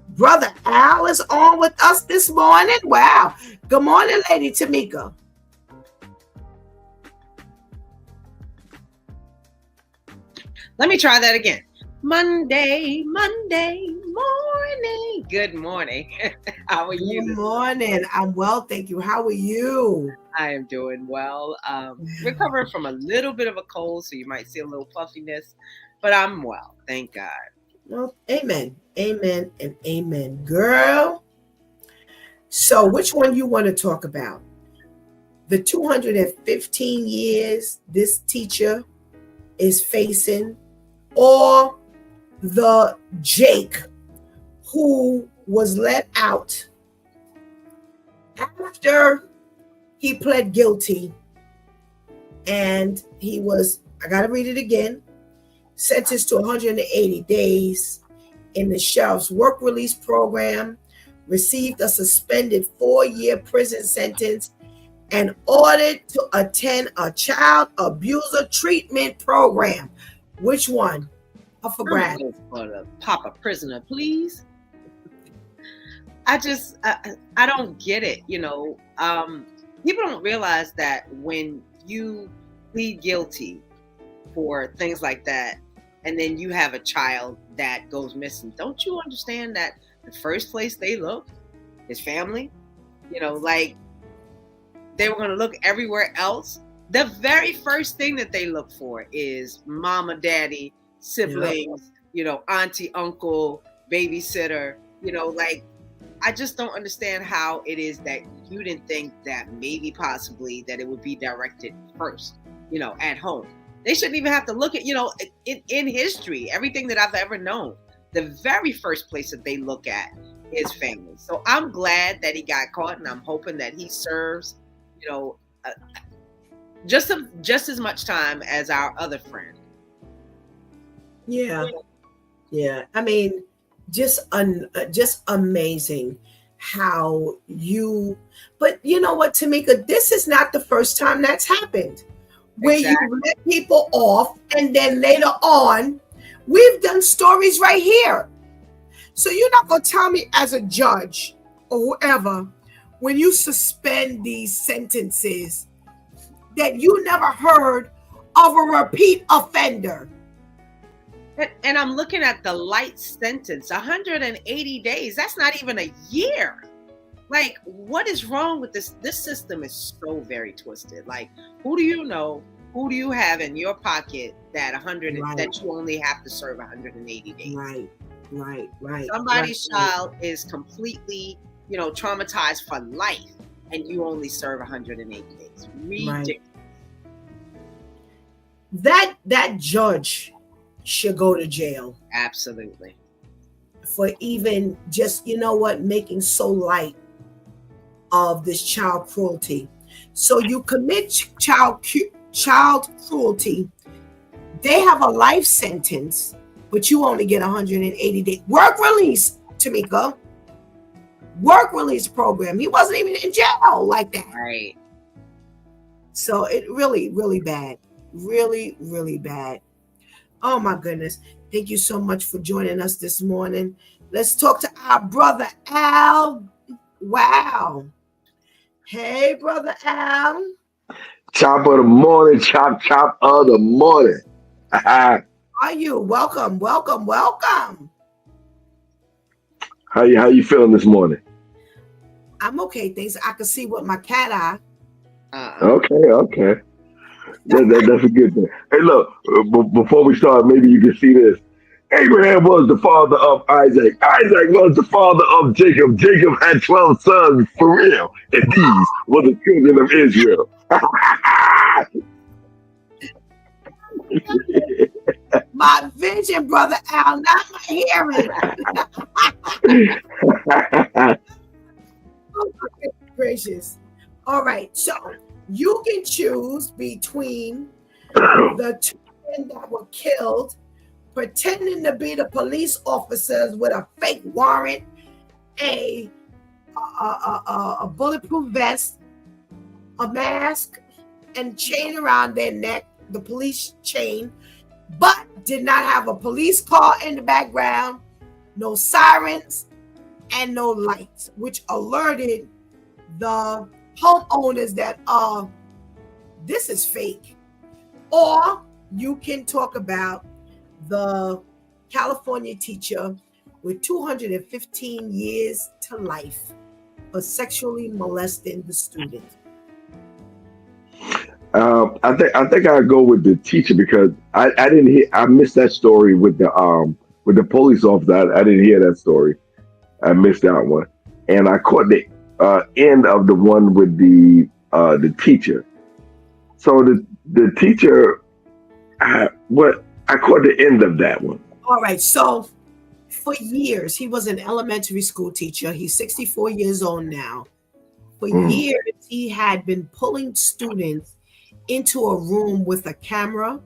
Brother Al is on with us this morning. Wow. Good morning, Lady Tamika. Let me try that again. Monday morning. Good morning. How are you? Good morning. I'm well, thank you. How are you? I am doing well. Recovering from a little bit of a cold, so you might see a little puffiness, but I'm well. Thank God. Well, amen. Amen and amen. Girl. So which one you want to talk about? The 215 years this teacher is facing, or the Jake who was let out after he pled guilty and he was, I got to read it again, sentenced to 180 days in the sheriff's work release program, received a suspended 4-year prison sentence, and ordered to attend a child abuser treatment program. Which one? Up for grabs. For the Papa prisoner, please. I don't get it. People don't realize that when you plead guilty for things like that, and then you have a child that goes missing, don't you understand that the first place they look is family? Like they were going to look everywhere else. The very first thing that they look for is mama, daddy, siblings, auntie, uncle, babysitter, like I just don't understand how it is that you didn't think that maybe possibly that it would be directed first, at home. They shouldn't even have to look at, in history, everything that I've ever known, the very first place that they look at is family. So I'm glad that he got caught, and I'm hoping that he serves, just as much time as our other friend. Yeah. I mean, just amazing how you. But you know what, Tamika, this is not the first time that's happened. Where Exactly. you let people off, and then later on, we've done stories right here. So you're not gonna tell me as a judge or whoever, when you suspend these sentences, that you never heard of a repeat offender. And I'm looking at the light sentence, 180 days. That's not even a year. Like, what is wrong with this? This system is so very twisted. Like, who do you know? Who do you have in your pocket that that you only have to serve 180 days? Right. Somebody's child is completely, traumatized for life, and you only serve 180 days. Ridiculous. Right. That judge should go to jail. Absolutely. For even just, making so light of this child cruelty. So you commit child cruelty, they have a life sentence, but you only get 180 days. Work release, Tamika. Work release program. He wasn't even in jail like that. Right. So it really, really bad. Really, really bad. Oh my goodness. Thank you so much for joining us this morning. Let's talk to our brother Al. Wow. Hey, brother Al. Chop of the morning, chop of the morning. How are you? Welcome. How you feeling this morning? I'm okay, thanks. I can see with my cat eye. Okay. That's a good thing. Hey, look, before we start, maybe you can see this. Abraham was the father of Isaac. Isaac was the father of Jacob. Jacob had 12 sons for real. And these were the children of Israel. My vision, brother Al, not my hearing. Oh, my gracious. All right, so you can choose between the two men that were killed pretending to be the police officers with a fake warrant, a bulletproof vest, a mask, and chain around their neck, the police chain, but did not have a police car in the background, no sirens, and no lights, which alerted the homeowners that this is fake. Or you can talk about the California teacher with 215 years to life for sexually molesting the student. I think I'll go with the teacher because I didn't hear. I missed that story with the police officer. I didn't hear that story. I missed that one, and I caught the end of the one with the teacher. So the teacher, I caught the end of that one. All right, so for years he was an elementary school teacher. He's 64 years old now. For years he had been pulling students into a room with a camera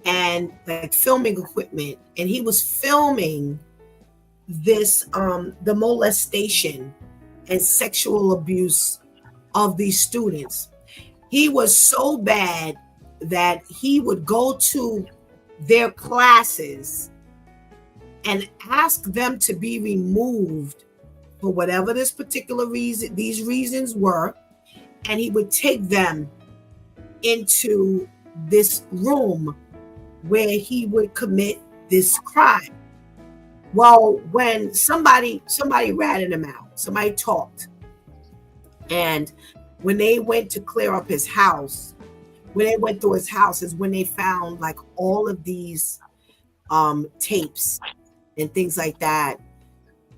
and like filming equipment, and he was filming this the molestation and sexual abuse of these students. He was so bad that he would go to their classes and ask them to be removed for whatever this particular reason, these reasons were, and he would take them into this room where he would commit this crime. Well, when somebody ratted him out, somebody talked, and when they went to clear up his house, when they went through his house is when they found like all of these tapes and things like that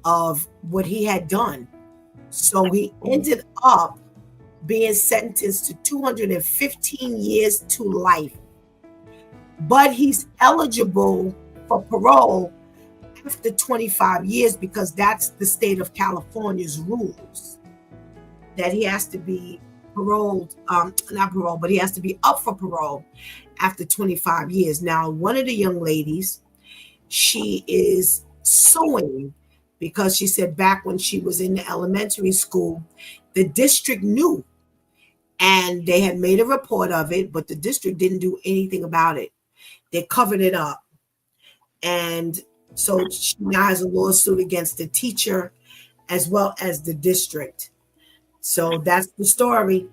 of what he had done. So he ended up being sentenced to 215 years to life. But he's eligible for parole after 25 years because that's the state of California's rules, that he has to be paroled, not parole, but he has to be up for parole after 25 years. Now, one of the young ladies, she is suing because she said back when she was in the elementary school, the district knew and they had made a report of it, but the district didn't do anything about it. They covered it up. And so she now has a lawsuit against the teacher as well as the district. So that's the story.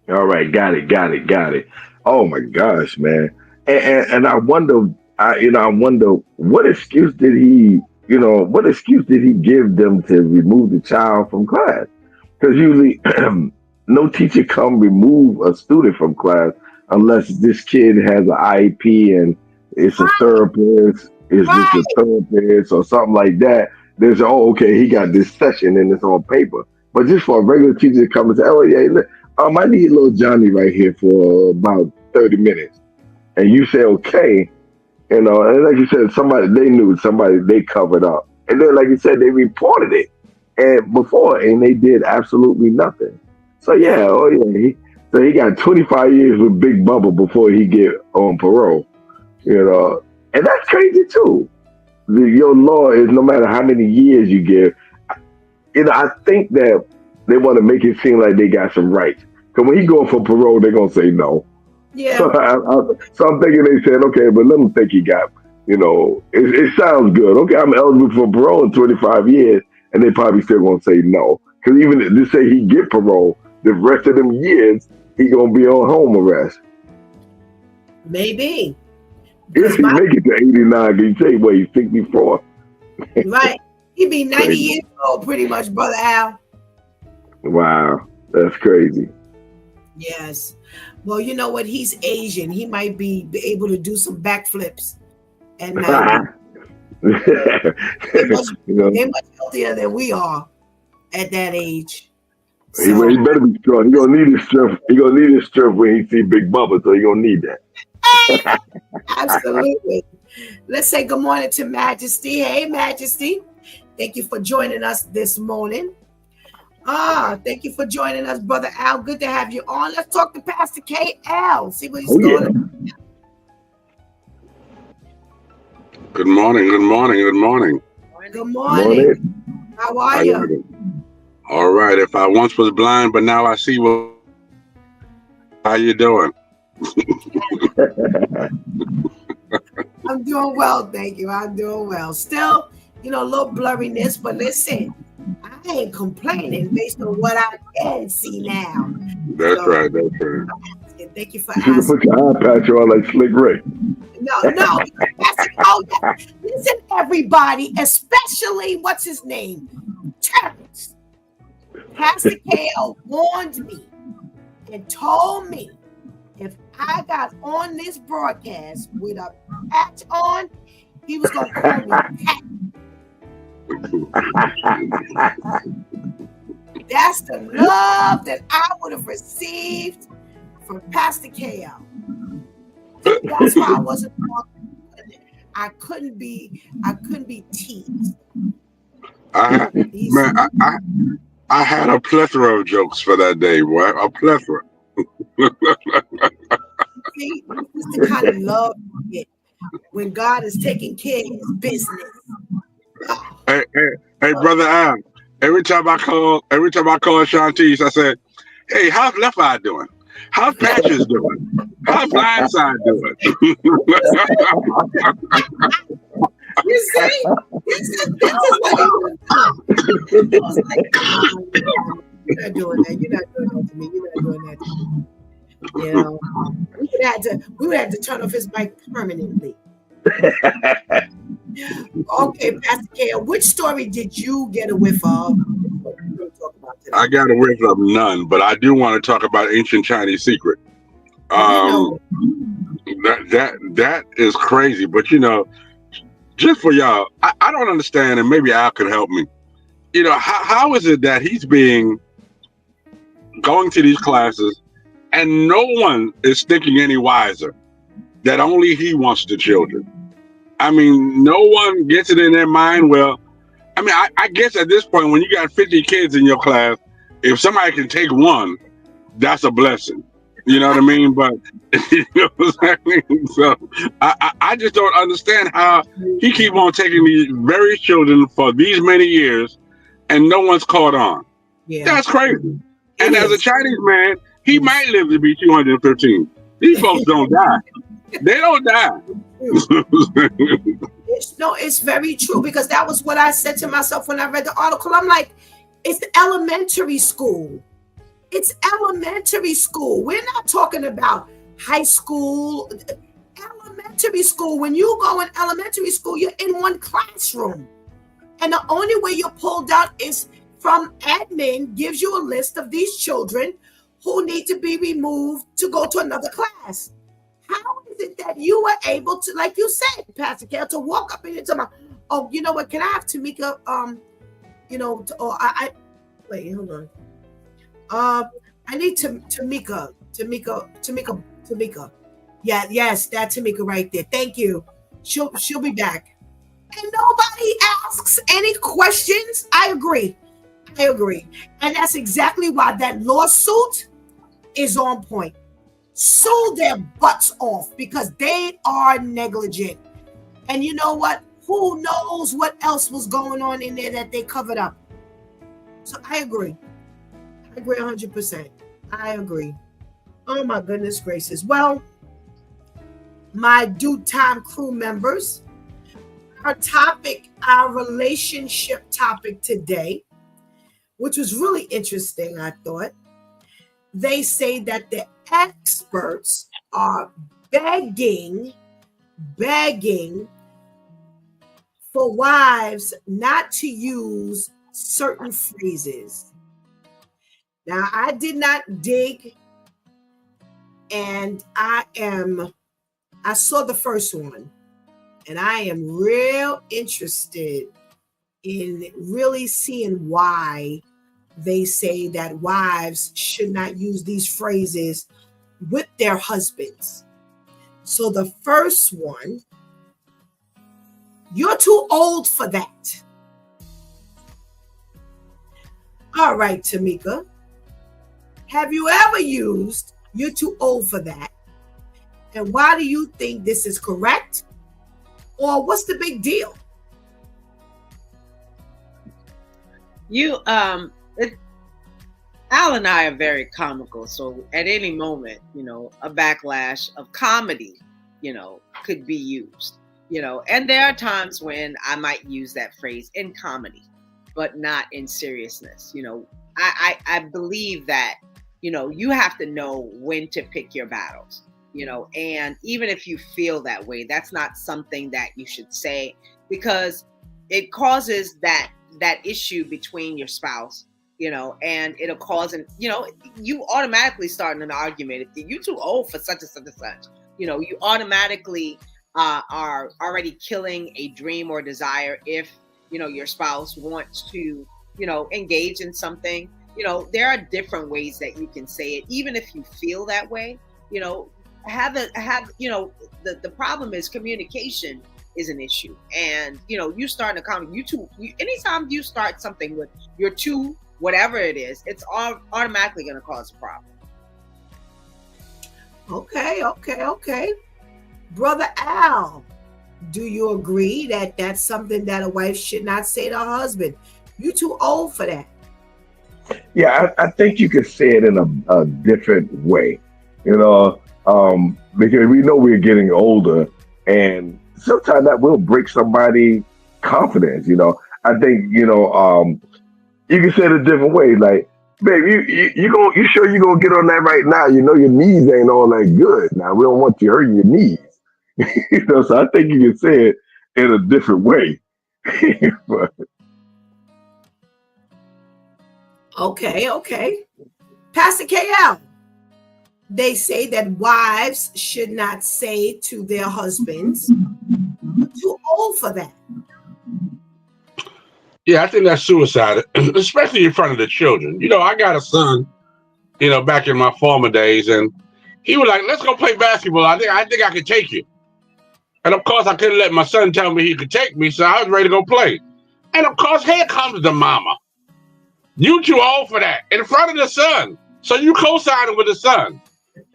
All right, got it. Oh my gosh, man. And I wonder, I wonder what excuse did he, what excuse did he give them to remove the child from class? Because usually, no teacher come remove a student from class unless this kid has an IEP and it's a therapist. Is this a therapist or something like that? There's okay, he got this session and it's on paper. But just for a regular teacher to come and say, oh yeah, look, I need little Johnny right here for about 30 minutes, and you say okay, and like you said, somebody they covered up, and then like you said, they reported it and they did absolutely nothing. So yeah, so he got 25 years with Big Bubba before he get on parole, and that's crazy too. Your law is no matter how many years you give. I think that they want to make it seem like they got some rights. Because when he going for parole, they're gonna say no. Yeah. So, I'm thinking they said, okay, but let them think he got. It sounds good. Okay, I'm eligible for parole in 25 years, and they probably still gonna say no. Because even if they say he get parole, the rest of them years he gonna be on home arrest. Maybe. If he make it to 89, can you say what he's 64? Right. He'd be 90 years old pretty much, Brother Al. Wow. That's crazy. Yes. Well, you know what? He's Asian. He might be able to do some backflips at 90. They're much healthier than we are at that age. So, he better be strong. He gonna need his strength. He gonna need his strength when he see Big Bubba, so he gonna need that. Absolutely. Let's say good morning to Majesty. Hey, Majesty. Thank you for joining us this morning. Thank you for joining us, Brother Al. Good to have you on. Let's talk to Pastor KL. See what he's going on. Good morning. Good morning. How are you? All right. If I once was blind, but now I see. How you doing? I'm doing well, thank you. I'm doing well. Still, a little blurriness, but listen, I ain't complaining based on what I can see now. That's right. Thank you for asking. You should put your eye patch on like Slick Rick. No. Listen, everybody, especially, what's his name? Terrence. Pastor Kale warned me and told me if I got on this broadcast with a patch on, he was going to call me Pat. That's the love that I would have received from Pastor KL. That's why I wasn't talking. I couldn't be teased. I had a plethora of jokes for that day, boy. A plethora. See, this is the kind of love you get when God is taking care of his business. Hey, Brother Al. Every time I call Shantice, I said, "Hey, how's Left Eye doing? How's Patches doing? How's Blindside doing?" You see, this is what he was doing. I was like, you're not doing that. You're not doing that to me. You're not doing that to me. You know, we would have to turn off his mic permanently. Okay, Pastor Kale, which story did you get a whiff of? What are we going to talk about today? I got a whiff of none, but I do want to talk about ancient Chinese secret. That is crazy. But you know, just for y'all, I don't understand, and maybe Al could help me. You know, how is it that he's going to these classes and no one is thinking any wiser that only he wants the children? I mean, no one gets it in their mind. Well, I mean, I guess at this point, when you got 50 kids in your class, if somebody can take one, that's a blessing. You know what I mean? But you know what I'm saying? So I just don't understand how he keep on taking these very children for these many years and no one's caught on. Yeah. That's crazy. And as a Chinese man, he might live to be 215. These folks don't die. They don't die. It's very true, because that was what I said to myself when I read the article. I'm like, it's elementary school. It's elementary school. We're not talking about high school. Elementary school. When you go in elementary school, you're in one classroom. And the only way you're pulled out is from admin gives you a list of these children who need to be removed to go to another class. How is it that you were able to, like you said, Pastor Kel, to walk up in here and tell me, oh, you know what, can I have Tamika, wait, hold on. I need Tamika. Yeah, yes, that's Tamika right there. Thank you. She'll be back. And nobody asks any questions. I agree. And that's exactly why that lawsuit is on point. Sue their butts off because they are negligent. And you know what? Who knows what else was going on in there that they covered up? So I agree 100%. I agree. Oh my goodness gracious. Well, my due time crew members, our relationship topic today, which was really interesting, I thought. They say that the experts are begging for wives not to use certain phrases. Now, I did not dig, and I saw the first one, and I am real interested in really seeing why they say that wives should not use these phrases with their husbands. So the first one, you're too old for that. All right, Tamika. Have you ever used "you're too old for that"? And why do you think this is correct? Or what's the big deal? Al and I are very comical, so at any moment, a backlash of comedy, could be used, and there are times when I might use that phrase in comedy, but not in seriousness. I believe that, you have to know when to pick your battles, and even if you feel that way, that's not something that you should say, because it causes that issue between your spouse, and it'll cause you automatically start an argument. If you're too old for such and such and such, you automatically are already killing a dream or desire if, your spouse wants to, engage in something. There are different ways that you can say it, even if you feel that way. The problem is communication is an issue, and you start a conversation. Anytime you start something with "you're too," whatever it is, it's automatically going to cause a problem. Okay. Brother Al, do you agree that that's something that a wife should not say to her husband? You too old for that. Yeah, I think you could say it in a different way, because we know we're getting older, and sometimes that will break somebody's confidence. I think you can say it a different way. Like, babe, you sure you gonna get on that right now? Your knees ain't all that good. Now we don't want you hurting your knees. So I think you can say it in a different way. But, Okay. Pastor KL, they say that wives should not say to their husbands, "You're too old for that." Yeah, I think that's suicide, especially in front of the children. I got a son, back in my former days, and he was like, "Let's go play basketball. I think I could take you." And of course, I couldn't let my son tell me he could take me, so I was ready to go play. And of course, here comes the mama. You too old for that in front of the son. So you co-signing with the son.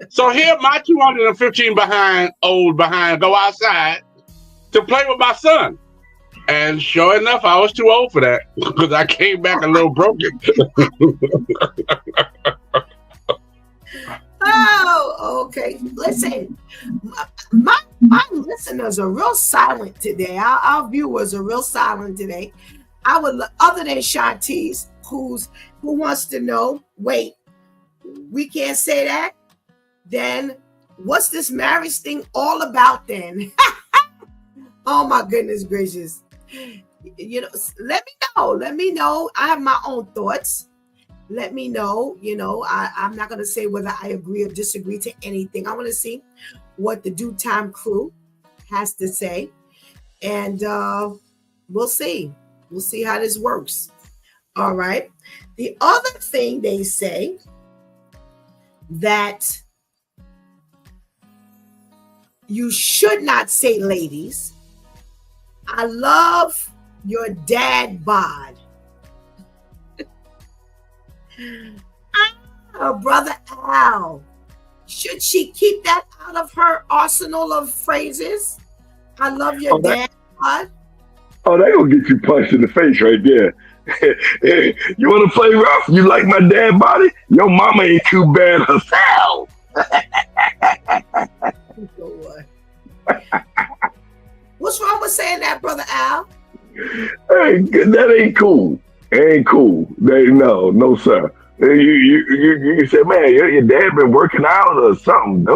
So here my 215 old behind go outside to play with my son. And sure enough, I was too old for that because I came back a little broken. Oh, okay. Listen, my listeners are real silent today. Our viewers are real silent today. I would, other than Shantice, who wants to know, wait, we can't say that? Then what's this marriage thing all about then? Oh my goodness gracious. Let me know. I have my own thoughts. Let me know. I'm not going to say whether I agree or disagree to anything. I want to see what the Due Time crew has to say. And we'll see. We'll see how this works. All right. The other thing they say that you should not say, ladies, "I love your dad bod." Brother Al, should she keep that out of her arsenal of phrases? "I love your dad bod." Oh, they gonna get you punched in the face right there. You want to play rough? You like my dad body? Your mama ain't too bad herself. What's wrong with saying that, Brother Al? Hey, that ain't cool. It ain't cool. No, sir. You say, man, your dad been working out or something.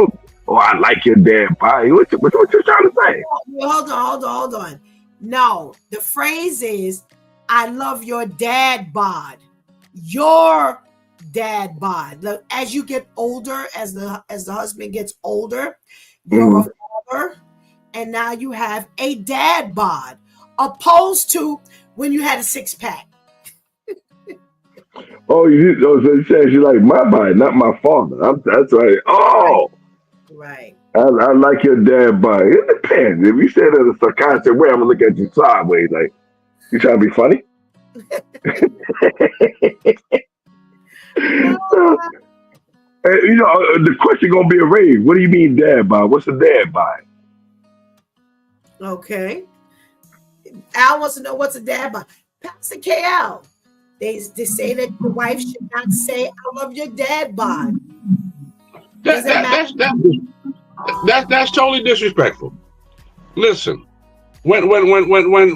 I like your dad body. What you trying to say? Hold on. No, the phrase is, "I love your dad bod." Your dad bod. As you get older, as the husband gets older, you're a father, and now you have a dad bod, opposed to when you had a six-pack. So you said you like my body, not my father. That's right. Oh, Right. I like your dad body. It depends. If you say it in a sarcastic way, I'm gonna look at you sideways, like you trying to be funny. The question gonna be raised. What do you mean dad bod? What's a dad bod? Okay. Al wants to know what's a dad bod. Pastor KL, they say that the wife should not say, "I love your dad bod." That's totally disrespectful. Listen, when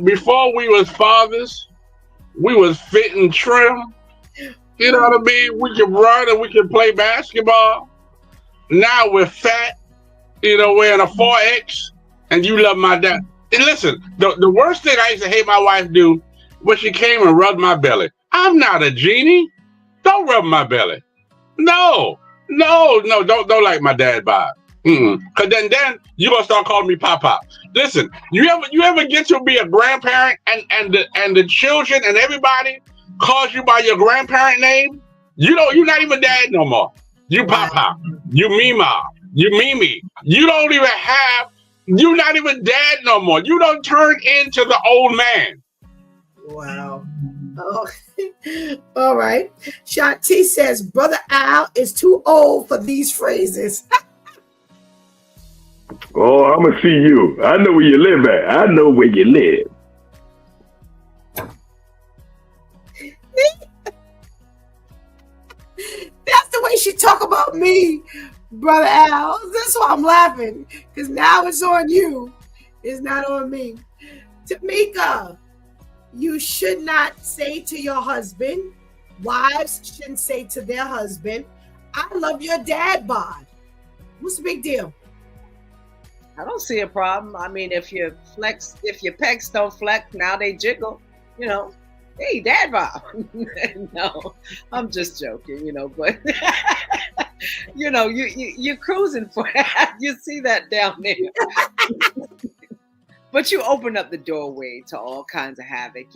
before we was fathers, we was fit and trim. You know what I mean? We can run and we can play basketball. Now we're fat, wearing a 4X, and you love my dad. And listen, the worst thing I used to hate my wife do was she came and rubbed my belly. I'm not a genie. Don't rub my belly. No, don't like my dad bod. Cause then you gonna start calling me Papa. Listen, you ever get to be a grandparent and the children and everybody calls you by your grandparent name? You're not even dad no more. You Papa, you Mima, you Mimi. You're not even dad no more. You don't turn into the old man. Wow. Oh. All right. Shanti says, "Brother Al is too old for these phrases." Oh, I'm gonna see you. I know where you live at. I know where you live. That's the way she talk about me, Brother Al. That's why I'm laughing, because now it's on you. It's not on me. Tamika, you should not say to your husband, wives shouldn't say to their husband, I love your dad bod. What's the big deal? I don't see a problem. I mean, if your pecs don't flex, now they jiggle, you know. Hey, dad bod. No, I'm just joking, but you're cruising for that. You see that down there. But you open up the doorway to all kinds of havoc,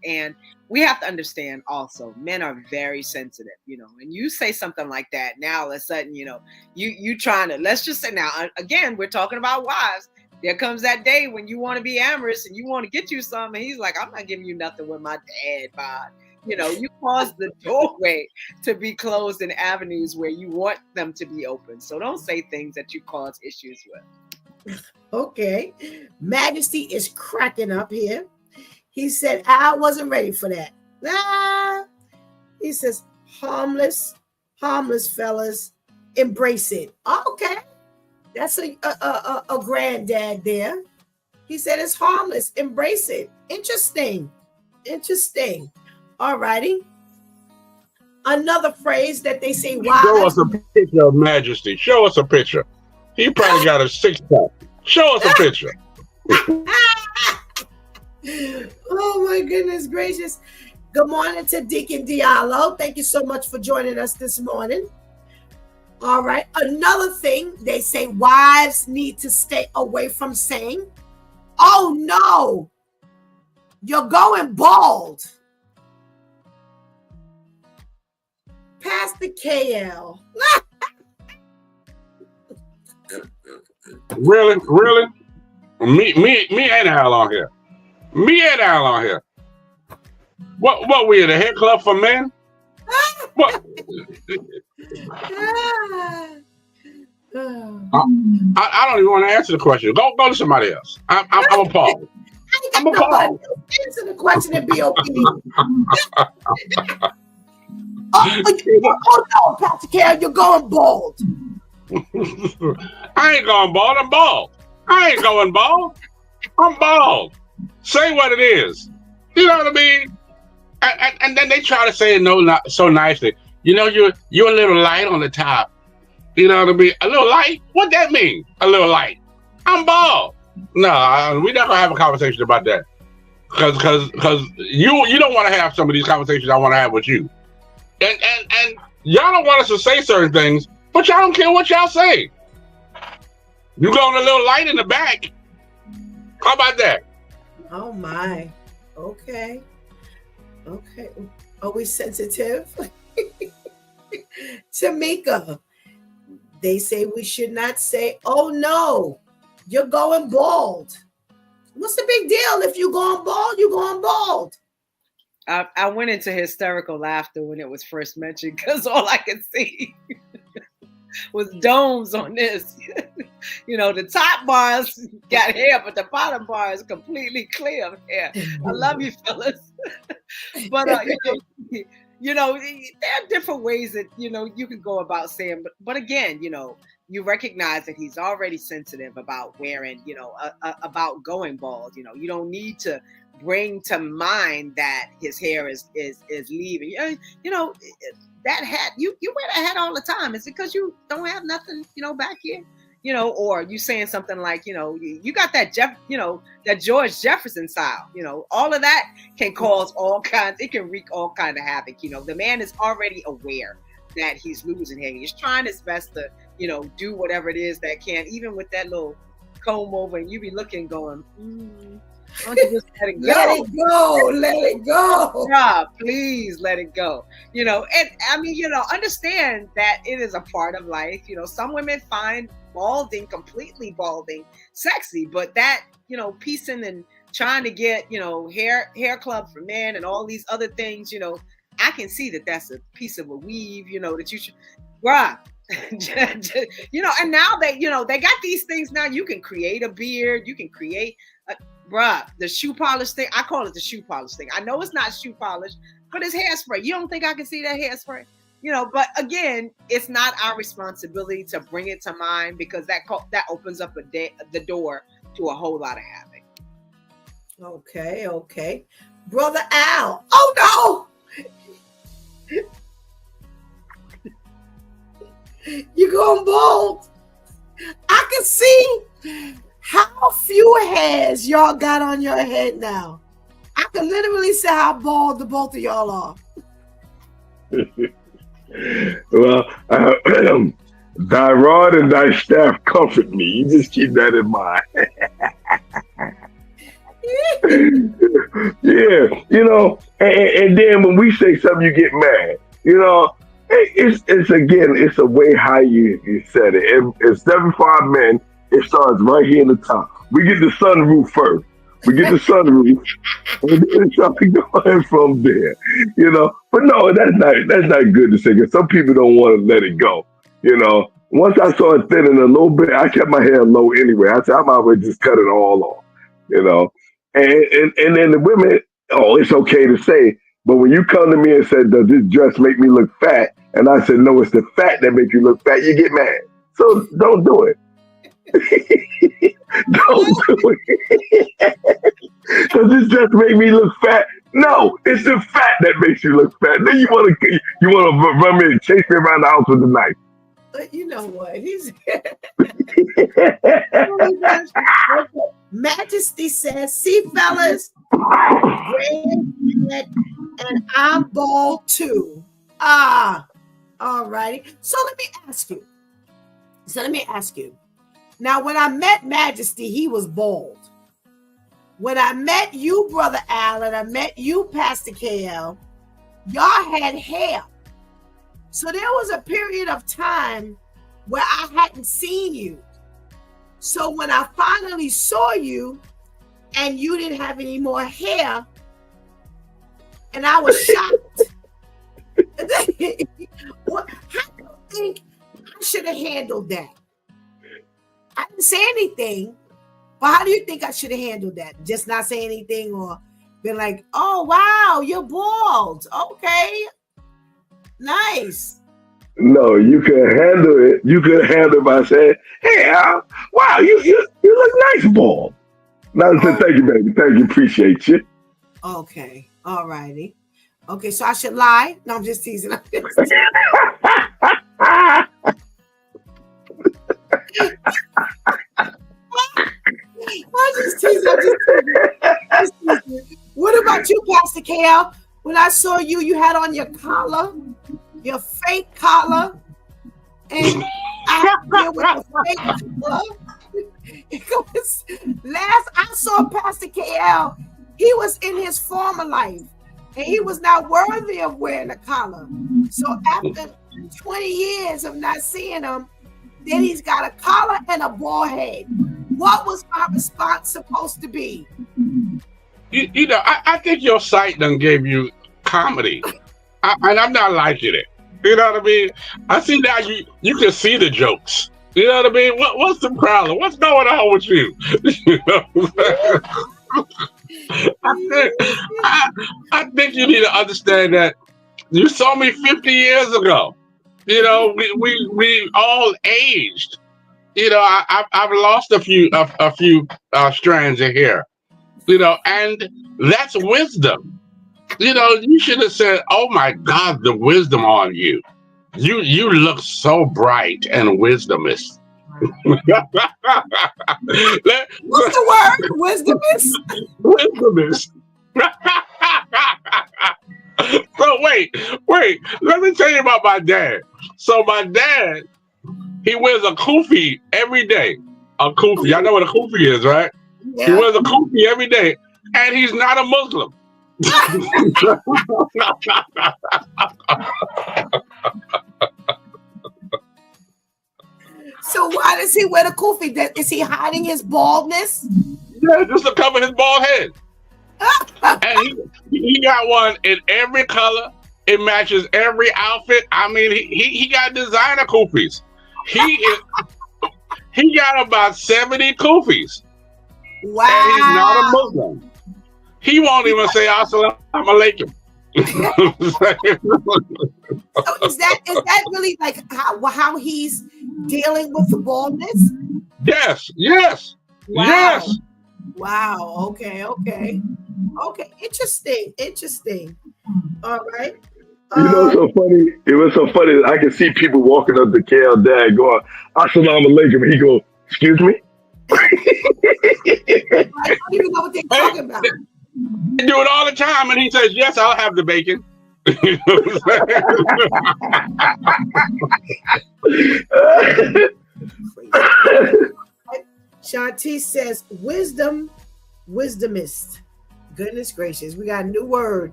and we have to understand also men are very sensitive, and you say something like that, now all of a sudden, you trying to, let's just say now, again, we're talking about wives. There comes that day when you want to be amorous and you want to get you some, and he's like, I'm not giving you nothing with my dad bod. You cause the doorway to be closed in avenues where you want them to be open. So don't say things that you cause issues with. Okay. Majesty is cracking up here. He said, I wasn't ready for that. He says, harmless fellas, embrace it. Okay. That's a granddad there. He said it's harmless. Embrace it. Interesting. All righty. Another phrase that they say, show us a picture of Majesty. Show us a picture. He probably got a six-pack. Show us a picture. Oh my goodness gracious. Good morning to Deacon Diallo. Thank you so much for joining us this morning. All right. Another thing they say wives need to stay away from saying, oh no, you're going bald. Pastor KL. Really? Me and Al on here. What we at a hair club for men? What? I don't even want to answer the question. Go to somebody else. I'm appalled. I'm appalled. Answer the question and be obedient. Oh no, Pastor Carol, you're going bald. I ain't going bald. I'm bald. I ain't going bald. I'm bald. Say what it is. You know what I mean? And then they try to say it not so nicely. You're a little light on the top. You know what I mean? A little light? What that mean? A little light. I'm bald. No, we're not gonna have a conversation about that. Because you don't want to have some of these conversations I want to have with you. And y'all don't want us to say certain things, but y'all don't care what y'all say. You going a little light in the back. How about that? Oh my. Okay. Are we sensitive? Tamika, they say we should not say, oh no, you're going bald. What's the big deal? If you're going bald, you're going bald. I went into hysterical laughter when it was first mentioned because all I could see was domes on this. The top bars got hair, but the bottom bar is completely clear of hair. I love you, fellas. But there are different ways that you can go about saying. But again, you recognize that he's already sensitive about wearing, about going bald. You don't need to bring to mind that his hair is leaving. That hat, you wear that hat all the time. Is it because you don't have nothing, back here? Or you saying something like, you got that that George Jefferson style, all of that can cause all kinds, it can wreak all kinds of havoc. The man is already aware that he's losing hair. He's trying his best to, do whatever it is that can, even with that little comb over, and you be looking going, why don't you just let it go? Let it go. Yeah, please let it go. And I mean, understand that it is a part of life. Some women find completely balding sexy, but that, piecing and trying to get, hair club for men and all these other things, I can see that that's a piece of a weave, that you should, bruh. And now they got these things now. You can create a beard, you can create the shoe polish thing. I call it the shoe polish thing. I know it's not shoe polish, but it's hairspray. You don't think I can see that hairspray? But again, it's not our responsibility to bring it to mind because that opens up the door to a whole lot of havoc. Okay. Brother Al. Oh no! You're going bald. I can see how few hairs y'all got on your head now. I can literally see how bald the both of y'all are. Well, thy rod and thy staff comfort me. You just keep that in mind. Yeah, and then when we say something, you get mad. It's a way how you said it. It's 75 men. It starts right here in the top. We get the sunroof first. And then it starts going from there. But no, that's not good to say, because some people don't want to let it go. Once I saw it thinning a little bit, I kept my hair low anyway. I said I might as well just cut it all off. And then the women, oh, it's okay to say, but when you come to me and say, does this dress make me look fat? And I said, no, it's the fat that makes you look fat. You get mad. So don't do it. Don't do it. Does this dress make me look fat? No, it's the fat that makes you look fat. Then you want to run me and chase me around the house with a knife. But you know what? Majesty says, see, fellas, and I'm bald too. All righty. So let me ask you. Now, when I met Majesty, he was bald. When I met you, Brother Al, and I met you, Pastor KL, y'all had hair. So there was a period of time where I hadn't seen you. So when I finally saw you and you didn't have any more hair, and I was shocked. How do you think I should have handled that? I didn't say anything, but how do you think I should have handled that? Just not say anything, or been like, oh, wow, you're bald. Okay. Nice. No, you can handle it. You can handle it by saying, hey, Al, wow, you look nice bald. Now, thank you, baby. Thank you. Appreciate you. Okay. All righty. Okay, so I should lie? No, I'm just teasing. I'm just teasing. What about you, Pastor KL? When I saw you, you had on your collar, your fake collar, and I deal with the fake collar. Last I saw Pastor KL, he was in his former life, and he was not worthy of wearing a collar. So after 20 years of not seeing him, then he's got a collar and a bald head. What was my response supposed to be? I think your site done gave you comedy, and I'm not liking it. You know what I mean? I see now you can see the jokes. You know what I mean? What's the problem? What's going on with you? You know? I think you need to understand that you saw me 50 years ago. You know, we all aged. You know, I've lost a few strands of hair. You know, and that's wisdom. You know, you should have said, "Oh my God, the wisdom on you. You look so bright and wisdomous." What's the word? Wisdomous? Wisdomous. So wait. Let me tell you about my dad. So my dad, he wears a kufi every day. A kufi. Y'all know what a kufi is, right? Yeah. He wears a kufi every day, and he's not a Muslim. So why does he wear the kufi? Is he hiding his baldness? Yeah, just to cover his bald head. And he got one in every color. It matches every outfit. I mean, he got designer kufis. He got about 70 kufis. Wow. And he's not a Muslim. He won't even say Assalamu alaikum. So is that really like how he's dealing with the baldness? Yes. Wow. Yes. Wow. Okay. Interesting. All right. You know, Um, so funny. It was so funny. I can see people walking up to Kale dad going, "Assalamu alaikum." And he go, "Excuse me." I don't even know what they're Hey, talking about. they do it all the time, and he says, "Yes, I'll have the bacon." You know what Crazy. Shanti says, wisdomist. Goodness gracious, we got a new word.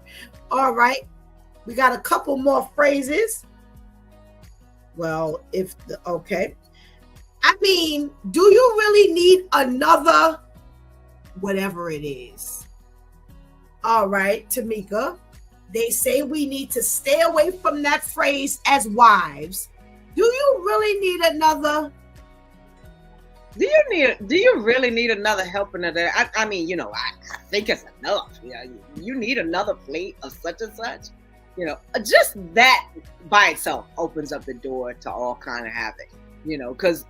All right, we got a couple more phrases. Well, okay. I mean, do you really need another whatever it is? All right, Tamika. They say we need to stay away from that phrase as wives. Do you really need another? Do you really need another helping of that? I mean, you know, I think it's enough. You need another plate of such and such. You know, just that by itself opens up the door to all kind of havoc. You know, because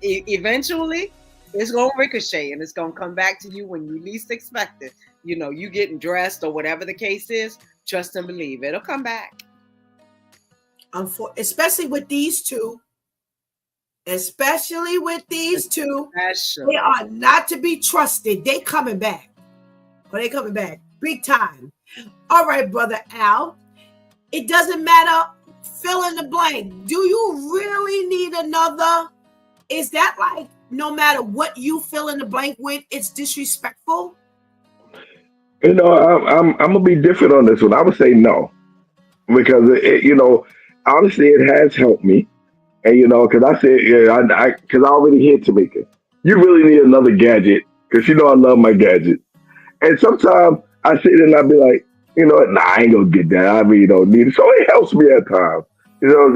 eventually it's gonna ricochet and it's gonna come back to you when you least expect it. You know, you getting dressed or whatever the case is. Trust and believe it'll come back. Especially with these two. Especially with these two, Especially. they are not to be trusted. They coming back. Big time. All right, brother Al. It doesn't matter. Fill in the blank. Do you really need another? Is that like no matter what you fill in the blank with, it's disrespectful? You know, I'm gonna be different on this one. I would say no because you know, honestly, it has helped me. And you know, because I said, yeah, because I already hit Tamika. You really need another gadget because you know I love my gadget. And sometimes I sit there and I be like, you know, what, nah, I ain't gonna get that. I really don't need it. So it helps me at times. You know,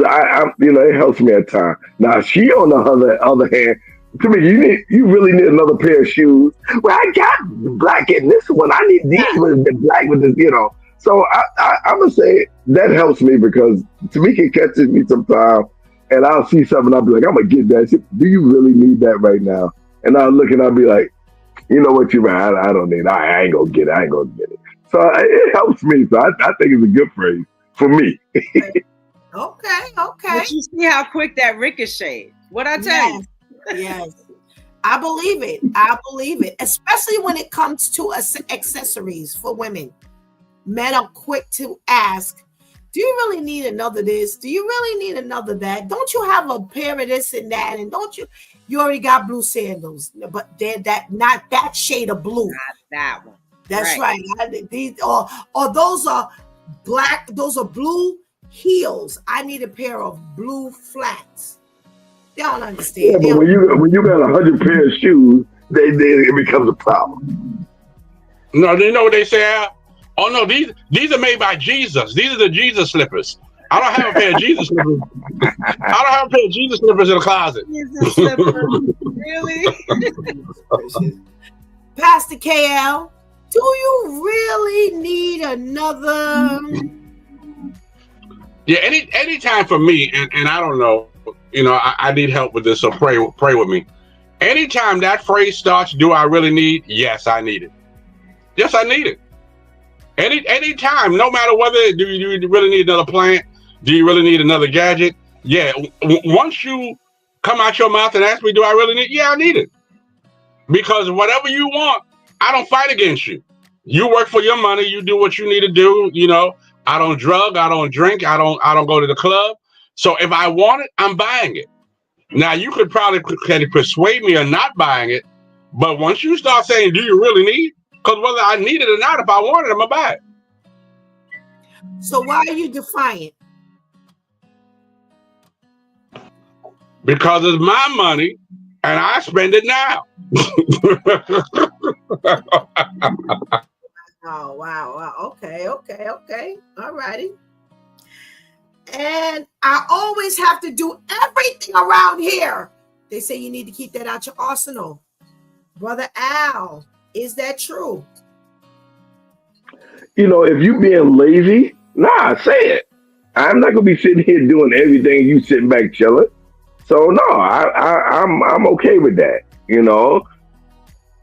you know, it helps me at times. Now she, on the other hand, to me, you really need another pair of shoes. Well, I got black in this one. I need these with the black with this, you know. So I'm gonna say that helps me because Tamika catches me sometimes, and I'll see something. I'll be like, I'm gonna get that. Do you really need that right now? And I'll look and I'll be like, you know what, you're right. I don't need it. I ain't gonna get it. I ain't gonna get it. So it helps me. So I think it's a good phrase for me. Okay. But you see how quick that ricocheted. What I tell you? Yes. I believe it. Especially when it comes to accessories for women. Men are quick to ask, do you really need another this? Do you really need another that? Don't you have a pair of this and that? And don't you already got blue sandals, but they're not that shade of blue. Not that one. That's right. These or those are black, those are blue heels. I need a pair of blue flats. They don't understand. Yeah, but when you got 100 pair of shoes, it becomes a problem. No, you know what they say, Al? Oh no, these are made by Jesus. These are the Jesus slippers. I don't have a pair of Jesus slippers. I don't have a pair of Jesus slippers in the closet. Jesus slippers. Really? Pastor KL, do you really need another? Yeah, any time for me, and I don't know, you know, I need help with this, so pray with me. Anytime that phrase starts, do I really need? Yes, I need it. Yes, I need it. Any time, no matter whether do you really need another plant, do you really need another gadget? Yeah, once you come out your mouth and ask me, do I really need? Yeah, I need it. Because whatever you want, I don't fight against you. You work for your money. You do what you need to do. You know, I don't drug. I don't drink. I don't go to the club. So if I want it, I'm buying it. Now you could probably persuade me of not buying it, but once you start saying, do you really need? Because whether I need it or not, if I want it, I'm gonna buy it. So why are you defiant? Because it's my money and I spend it now. Oh, wow. Okay. All righty. And I always have to do everything around here. They say you need to keep that out your arsenal. Brother Al, is that true? You know, if you being lazy, nah, say it. I'm not gonna be sitting here doing everything. You sitting back chilling. So no, I'm okay with that. You know,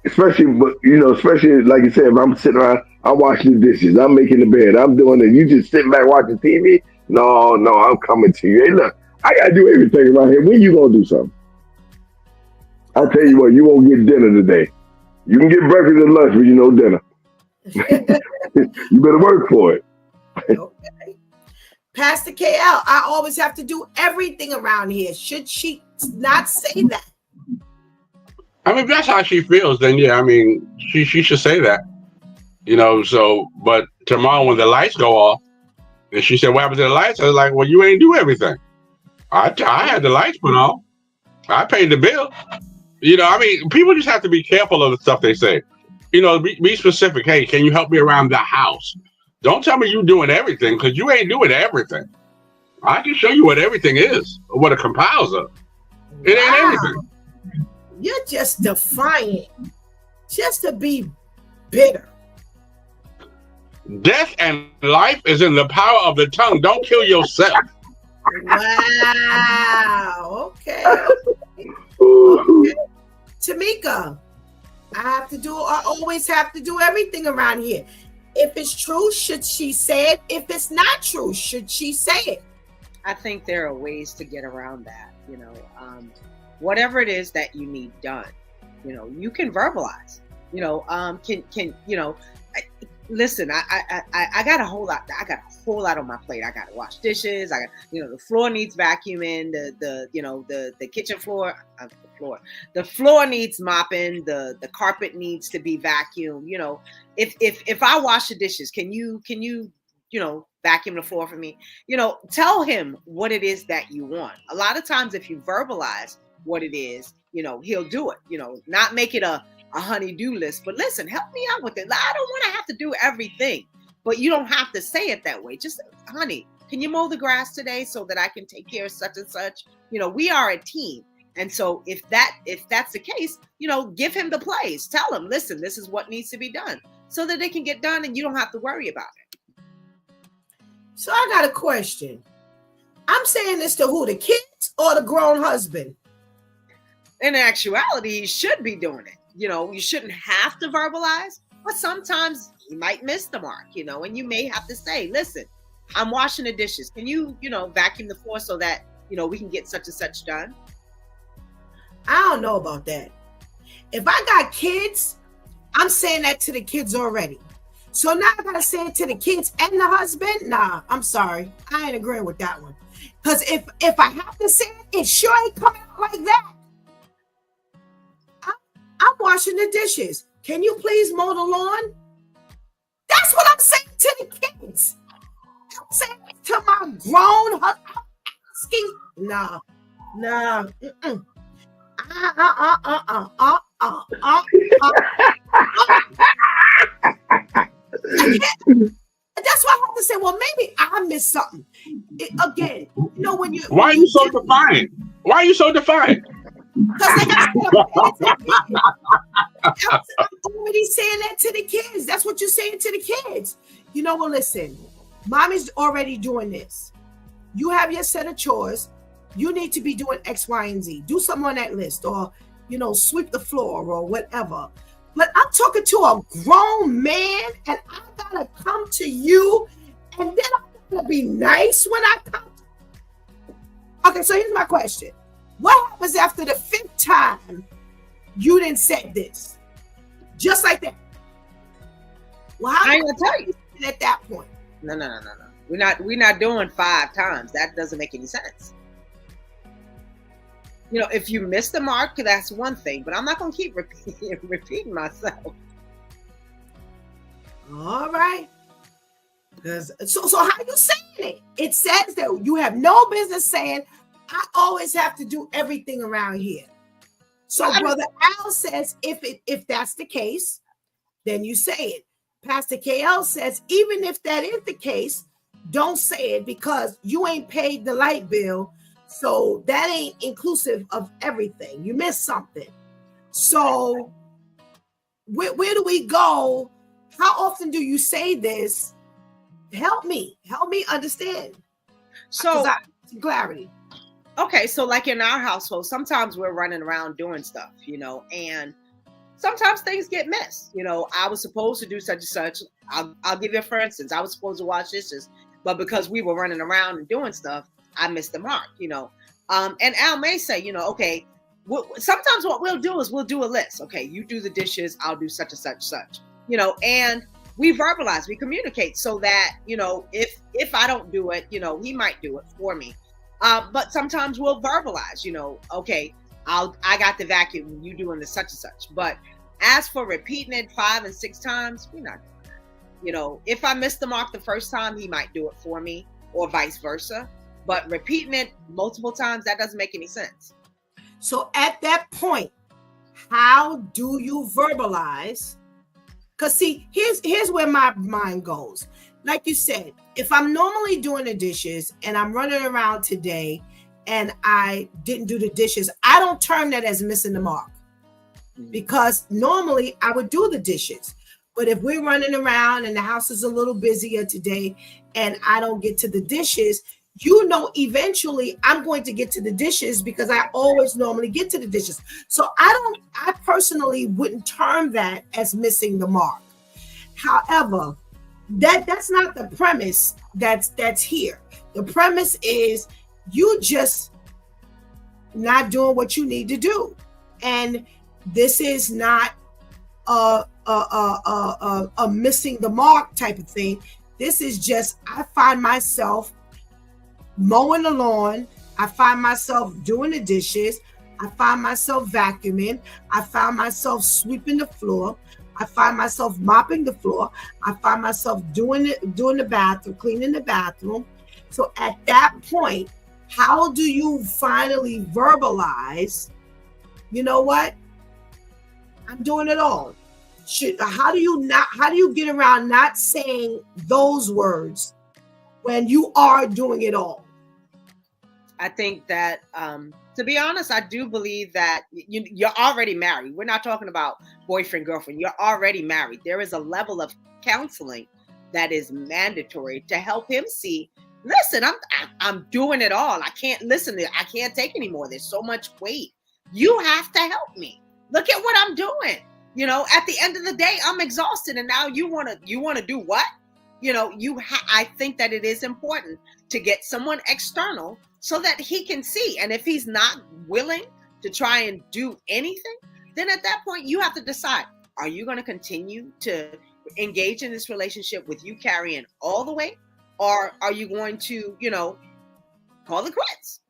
especially, but especially like you said, if I'm sitting around, I'm washing the dishes, I'm making the bed, I'm doing it. You just sitting back watching TV? No, no, I'm coming to you. Hey, look, I gotta do everything around here. When you gonna do something? I tell you what, you won't get dinner today. You can get breakfast and lunch, but dinner. You better work for it. Okay. Pastor KL, I always have to do everything around here. Should she not say that? I mean, if that's how she feels, then yeah, I mean, she should say that. So, but tomorrow when the lights go off, and she said, "What happened to the lights?" I was like, "Well, you ain't do everything. I had the lights put on. I paid the bill." I mean, people just have to be careful of the stuff they say. Be specific. Hey, can you help me around the house? Don't tell me you doing everything, because you ain't doing everything. I can show you what everything is, or what it compiles of. It ain't everything. You're just defiant, just to be bitter. Death and life is in the power of the tongue. Don't kill yourself. Wow. Okay. Tamika, I always have to do everything around here. If it's true, should she say it? If it's not true, should she say it? I think there are ways to get around that. Whatever it is that you need done, you can verbalize. Listen, I got a whole lot. I got a whole lot on my plate. I got to wash dishes. I got, the floor needs vacuuming. The kitchen floor, the floor needs mopping. The carpet needs to be vacuumed. If I wash the dishes, can you vacuum the floor for me? Tell him what it is that you want. A lot of times, if you verbalize what it is, he'll do it. Not make it a honey-do list, but listen, help me out with it. I don't want to have to do everything, but you don't have to say it that way. Just, honey, can you mow the grass today so that I can take care of such and such? We are a team. And so if that's the case, give him the plays. Tell him, listen, this is what needs to be done, so that they can get done and you don't have to worry about it. So I got a question. I'm saying this to who, the kids or the grown husband? In actuality, he should be doing it. You shouldn't have to verbalize, but sometimes you might miss the mark, and you may have to say, listen, I'm washing the dishes. Can you, vacuum the floor so that, we can get such and such done? I don't know about that. If I got kids, I'm saying that to the kids already. So now I gotta say it to the kids and the husband? Nah, I'm sorry. I ain't agreeing with that one. Because if I have to say it, it sure ain't coming out like that. I'm washing the dishes. Can you please mow the lawn? That's what I'm saying to the kids. I'm saying to my grown husband. I'm asking. Nah. That's why I have to say, well, maybe I missed something. Again, when you. Why are you so defiant? Why are you so defiant? Because like I said, I'm already saying that to the kids. That's what you're saying to the kids. Well, listen, mommy's already doing this. You have your set of chores. You need to be doing X, Y, and Z. Do something on that list, or, sweep the floor or whatever. But I'm talking to a grown man, and I gotta come to you, and then I'm gonna be nice when I come. Okay, so here's my question. What happens after the 5th time you didn't say this? Just like that. Well, how I ain't gonna tell you at that point? No. We're not doing 5 times. That doesn't make any sense. If you miss the mark, that's one thing, but I'm not gonna keep repeating myself. All right. So how you saying it? It says that you have no business saying, I always have to do everything around here. So Brother Al says, if that's the case, then you say it. Pastor KL says, even if that is the case, don't say it, because you ain't paid the light bill. So that ain't inclusive of everything. You missed something. So where do we go? How often do you say this? Help me understand. So clarity. Okay, so like in our household, sometimes we're running around doing stuff, and sometimes things get missed. I was supposed to do such and such. I'll give you, for instance, I was supposed to wash dishes, but because we were running around and doing stuff, I missed the mark. And Al may say, okay, sometimes what we'll do is we'll do a list. Okay, you do the dishes, I'll do such and such, and we verbalize, we communicate so that, if I don't do it, he might do it for me. But sometimes we'll verbalize, okay, I got the vacuum, you doing the such and such. But as for repeating it 5 and 6 times, we're not doing that. If I missed the mark the first time, he might do it for me, or vice versa. But repeating it multiple times, that doesn't make any sense. So at that point, how do you verbalize? Because see, here's where my mind goes. Like you said, if I'm normally doing the dishes and I'm running around today and I didn't do the dishes, I don't term that as missing the mark, because normally I would do the dishes. But if we're running around and the house is a little busier today and I don't get to the dishes, eventually I'm going to get to the dishes because I always normally get to the dishes. So I personally wouldn't term that as missing the mark. However, that's not the premise that's here. The premise is you just not doing what you need to do. And this is not a missing the mark type of thing. This is just, I find myself mowing the lawn, I find myself doing the dishes, I find myself vacuuming, I find myself sweeping the floor, I find myself mopping the floor, I find myself doing the bathroom, cleaning the bathroom. So at that point, how do you finally verbalize, you know what? I'm doing it all. How do you get around not saying those words when you are doing it all? I think that, to be honest, I do believe that you're already married. We're not talking about boyfriend, girlfriend. You're already married. There is a level of counseling that is mandatory to help him see, listen, I'm doing it all. I can't listen to it. I can't take anymore. There's so much weight. You have to help me. Look at what I'm doing. At the end of the day, I'm exhausted. And now you want to do what? I think that it is important to get someone external so that he can see. And if he's not willing to try and do anything, then at that point you have to decide, are you going to continue to engage in this relationship with you carrying all the weight, or are you going to, call it quits?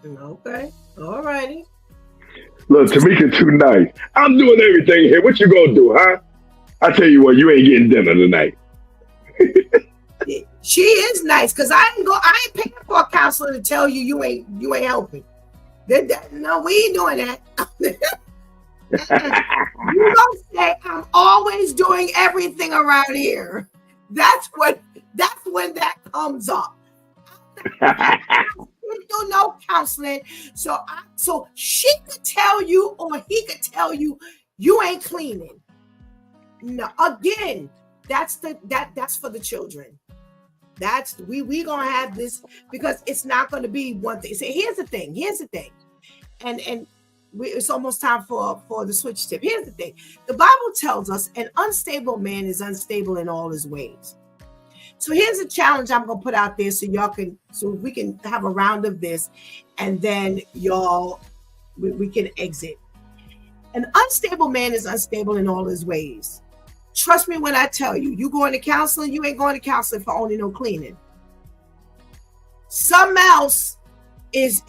Okay. All righty. Look, Tamika too nice. I'm doing everything here. What you gonna do, huh? I tell you what, you ain't getting dinner tonight. She is nice, because I ain't paying for a counselor to tell you ain't helping. No, we ain't doing that. You don't say I'm always doing everything around here. That's when that comes up. Do no counseling. So she could tell you, or he could tell you, you ain't cleaning. No, again, that's for the children. That's we gonna have this, because it's not gonna be one thing. See, here's the thing, and it's almost time for the switch tip. Here's the thing: the Bible tells us an unstable man is unstable in all his ways. So here's a challenge I'm gonna put out there, so we can have a round of this, and then we can exit. An unstable man is unstable in all his ways. Trust me when I tell you, you going to counseling, you ain't going to counseling for only no cleaning. Something else is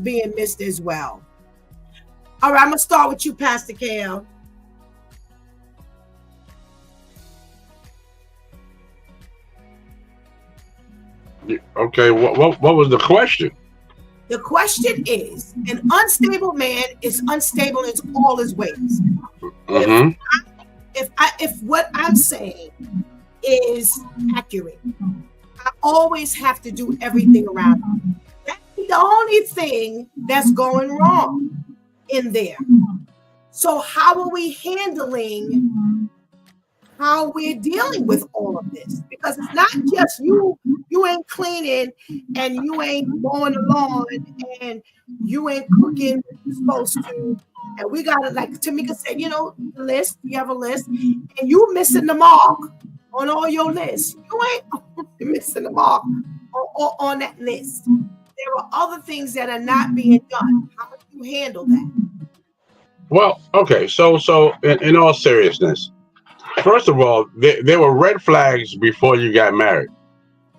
being missed as well. All right, I'm gonna start with you, Pastor Cam. Okay, what was the question? The question is, an unstable man is unstable in all his ways. Mm-hmm. If what I'm saying is accurate, I always have to do everything around me. That's the only thing that's going wrong in there. So how are we handling how we're dealing with all of this? Because it's not just you you ain't cleaning and you ain't mowing the lawn and you ain't cooking what you're supposed to. And we got to, like Tamika said, you know, the list, you have a list, and you missing the mark on all your lists. You ain't missing the mark on that list. There are other things that are not being done. How do you handle that? Well, okay. So in all seriousness, first of all, there were red flags before you got married.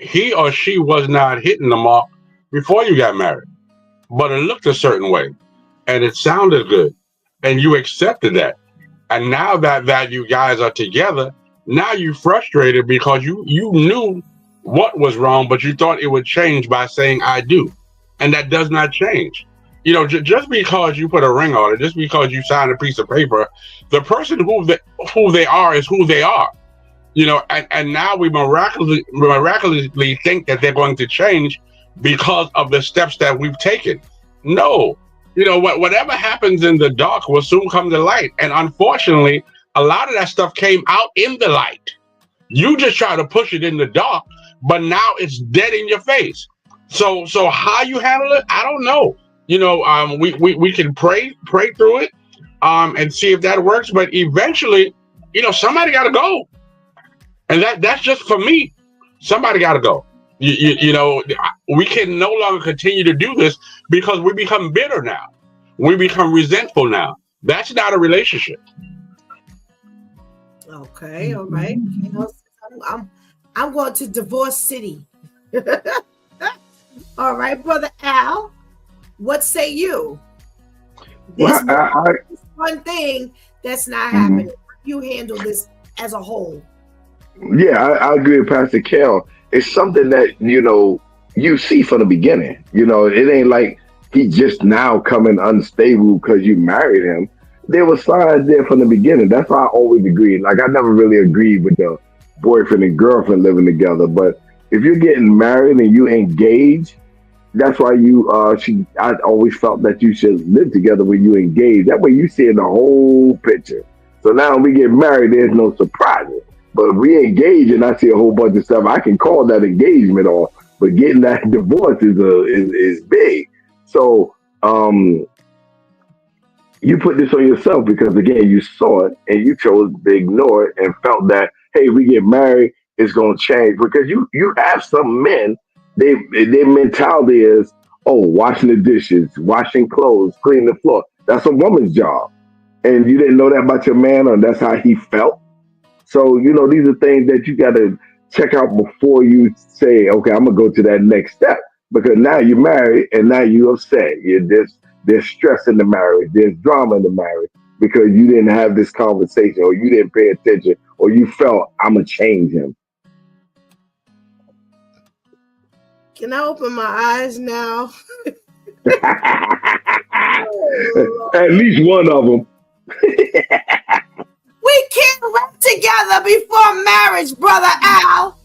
He or she was not hitting the mark before you got married, but it looked a certain way and it sounded good and you accepted that. And now that you guys are together, now you frustrated because you knew what was wrong, but you thought it would change by saying I do. And that does not change. You know, just because you put a ring on it, just because you sign a piece of paper, the person who they are is who they are. You know, and now we miraculously think that they're going to change because of the steps that we've taken. No, you know, whatever happens in the dark will soon come to light. And unfortunately, a lot of that stuff came out in the light. You just try to push it in the dark, but now it's dead in your face. So how you handle it, I don't know. You know, we can pray through it, and see if that works. But eventually, you know, somebody got to go. And that's just for me. Somebody got to go. You know, we can no longer continue to do this because we become bitter now. We become resentful now. That's not a relationship. Okay, all right. You know, I'm going to Divorce City. All right, Brother Al, what say you? There's one thing that's not happening. You handle this as a whole. Yeah, I agree with Pastor Kel. It's something that, you know, you see from the beginning. You know, it ain't like he just now coming unstable because you married him. There were signs there from the beginning. That's why I always agreed. Like, I never really agreed with the boyfriend and girlfriend living together. But if you're getting married and you engage, that's why I always felt that you should live together when you engage. That way you see the whole picture. So now when we get married, there's no surprises. But if we engage and I see a whole bunch of stuff, I can call that engagement off. But getting that divorce is big. So you put this on yourself because again you saw it and you chose to ignore it and felt that, hey, we get married, it's gonna change. Because you have some men, their mentality is, oh, washing the dishes, washing clothes, cleaning the floor. That's a woman's job. And you didn't know that about your man, or that's how he felt. So, you know, these are things that you got to check out before you say, okay, I'm going to go to that next step. Because now you're married and now you're upset. There's stress in the marriage. There's drama in the marriage because you didn't have this conversation or you didn't pay attention or you felt, I'm going to change him. Can I open my eyes now? At least one of them. We can't live together before marriage, Brother Al.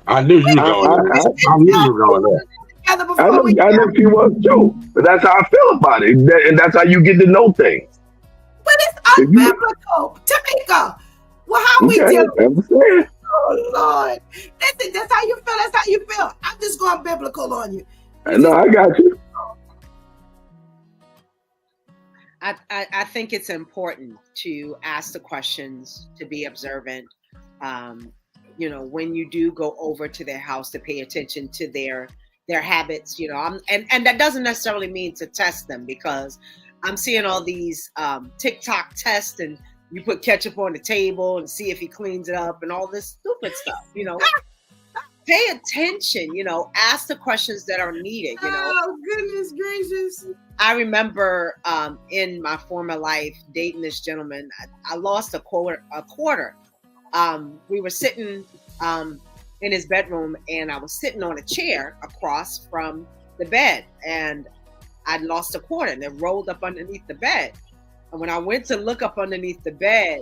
I knew you were going there. I knew you were going there. I know she was too, but that's how I feel about it, and that's how you get to know things. But it's unbiblical, Tamika. Well, how we deal? Oh Lord, listen, that's how you feel. That's how you feel. I'm just going biblical on you. No, I got you. I think it's important to ask the questions, to be observant. You know, when you do go over to their house, to pay attention to their habits. You know, and that doesn't necessarily mean to test them, because I'm seeing all these TikTok tests, and you put ketchup on the table and see if he cleans it up and all this stupid stuff. You know, pay attention. You know, ask the questions that are needed. You know, oh goodness gracious. I remember in my former life dating this gentleman. I lost a quarter. We were sitting in his bedroom, and I was sitting on a chair across from the bed, and I'd lost a quarter, and it rolled up underneath the bed. And when I went to look up underneath the bed,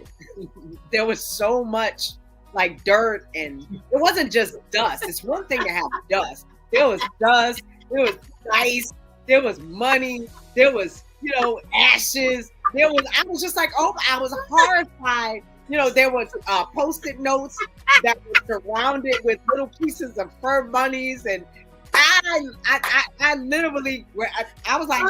there was so much like dirt, and it wasn't just dust. It's one thing to have dust. There was dust. There was ice. There was money. There was, you know, ashes. I was just like, oh, I was horrified There was Post-it notes that were surrounded with little pieces of fur bunnies, and I literally, I was like,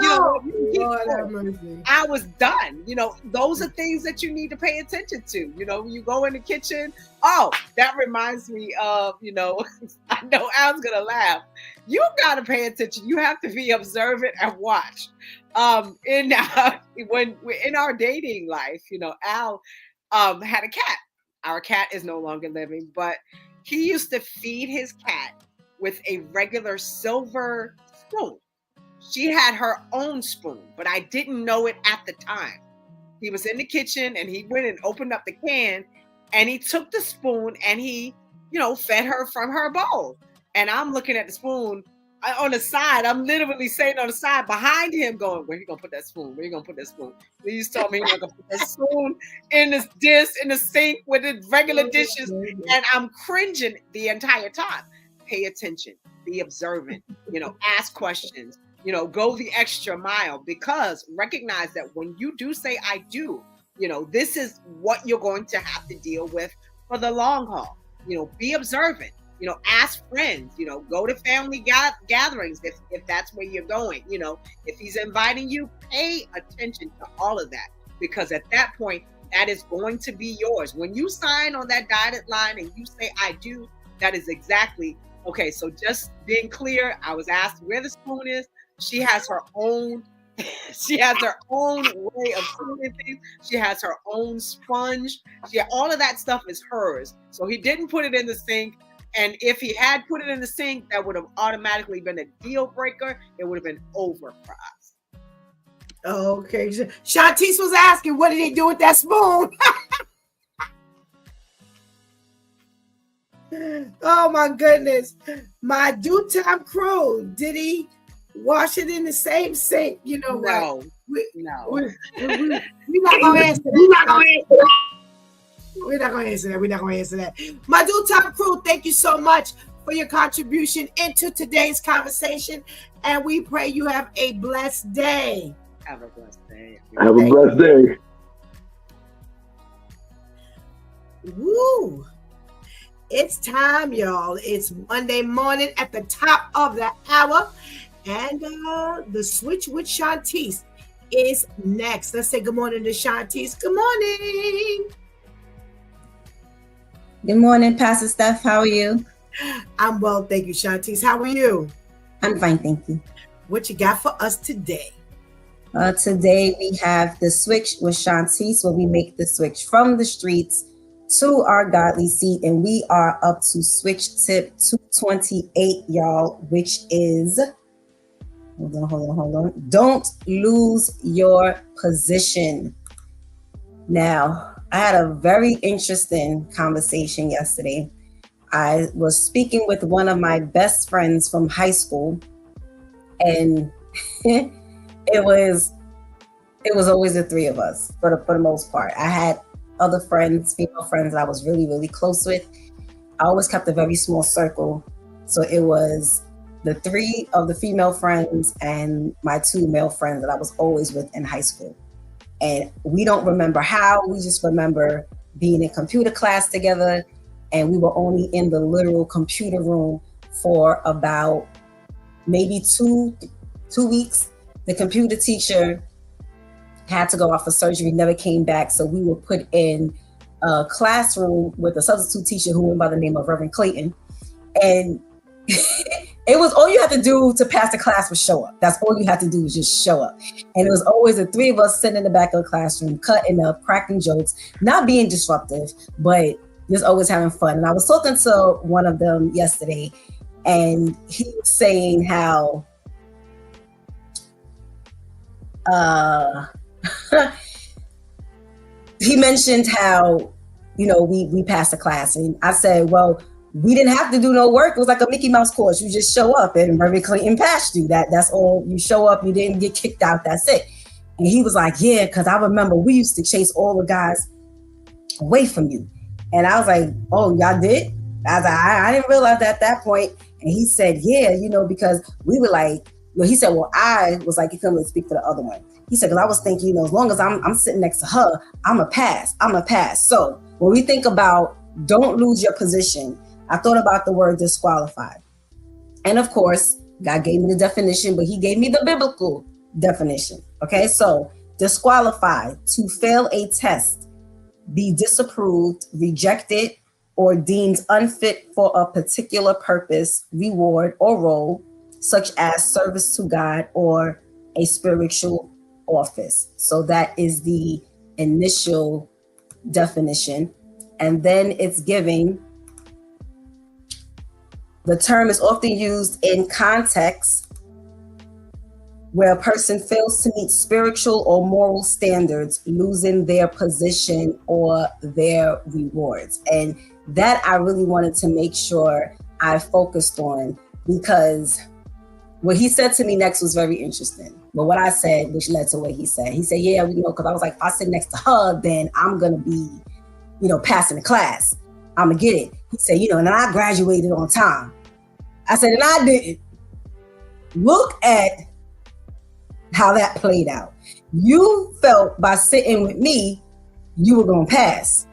I was done. Those are things that you need to pay attention to. When you go in the kitchen. Oh, that reminds me of, I know Al's gonna laugh. You got to pay attention. You have to be observant and watch. In our dating life, Al had a cat. Our cat is no longer living, but he used to feed his cat with a regular silver spoon. She had her own spoon, but I didn't know it at the time. He was in the kitchen and he went and opened up the can and he took the spoon and he, fed her from her bowl. And I'm looking at the spoon on the side. I'm literally sitting on the side behind him going, where you going to put that spoon? Where you going to put that spoon? Please tell me you're going to put that spoon in this dish, in the sink with the regular dishes. And I'm cringing the entire time. Pay attention, be observant, ask questions, go the extra mile, because recognize that when you do say I do, this is what you're going to have to deal with for the long haul. Be observant, ask friends, go to family gatherings if that's where you're going. If he's inviting you, pay attention to all of that, because at that point, that is going to be yours. When you sign on that dotted line and you say I do, that is exactly. Okay, so just being clear, I was asked where the spoon is. She has her own way of doing things. She has her own sponge. All of that stuff is hers. So he didn't put it in the sink. And if he had put it in the sink, that would have automatically been a deal breaker. It would have been over for us. Okay. Shantice was asking, what did he do with that spoon? Oh my goodness. My due time crew, did he wash it in the same sink? No. No. We're not going to answer that. We're not going to answer that. My due time crew, thank you so much for your contribution into today's conversation. And we pray you have a blessed day. Have a blessed day. Have a blessed day. Woo. It's time, y'all. It's Monday morning at the top of the hour. And the Switch with Shantice is next. Let's say good morning to Shantice. Good morning. Good morning, Pastor Steph. How are you? I'm well, thank you, Shantice. How are you? I'm fine, thank you. What you got for us today? Today we have the Switch with Shantice, where we make the switch from the streets to our godly seat, and we are up to switch tip 228, y'all, which is hold on. Don't lose your position. Now, I had a very interesting conversation yesterday. I was speaking with one of my best friends from high school, and it was always the three of us for the most part. I had other friends, female friends that I was really, really close with. I always kept a very small circle. So it was the three of the female friends and my two male friends that I was always with in high school. And we don't remember how, we just remember being in computer class together, and we were only in the literal computer room for about maybe two weeks. The computer teacher had to go off for surgery, never came back. So we were put in a classroom with a substitute teacher who went by the name of Reverend Clayton. And it was all you had to do to pass the class was show up. That's all you had to do was just show up. And it was always the three of us sitting in the back of the classroom, cutting up, cracking jokes, not being disruptive, but just always having fun. And I was talking to one of them yesterday, and he was saying how he mentioned how, we passed the class. And I said, well, we didn't have to do no work. It was like a Mickey Mouse course. You just show up and Reverend Clayton passed you. That's all. You show up, you didn't get kicked out. That's it. And he was like, yeah, because I remember we used to chase all the guys away from you. And I was like, oh, y'all did? I was like, I didn't realize that at that point. And he said, yeah, because we were like Well, he said, well, I was like, he couldn't really speak for the other one. He said, because I was thinking, you know, as long as I'm sitting next to her, I'm a pass. So when we think about don't lose your position, I thought about the word disqualified. And of course, God gave me the definition, but he gave me the biblical definition. Okay, so disqualified, to fail a test, be disapproved, rejected, or deemed unfit for a particular purpose, reward, or role, such as service to God or a spiritual office. So that is the initial definition. And then it's giving, the term is often used in context where a person fails to meet spiritual or moral standards, losing their position or their rewards. And that I really wanted to make sure I focused on, because what he said to me next was very interesting. But what I said, which led to what he said, yeah, you know, because I was like, if I sit next to her, then I'm going to be, you know, passing the class. I'm going to get it. He said, you know, and I graduated on time. I said, and I didn't. Look at how that played out. You felt by sitting with me, you were going to pass.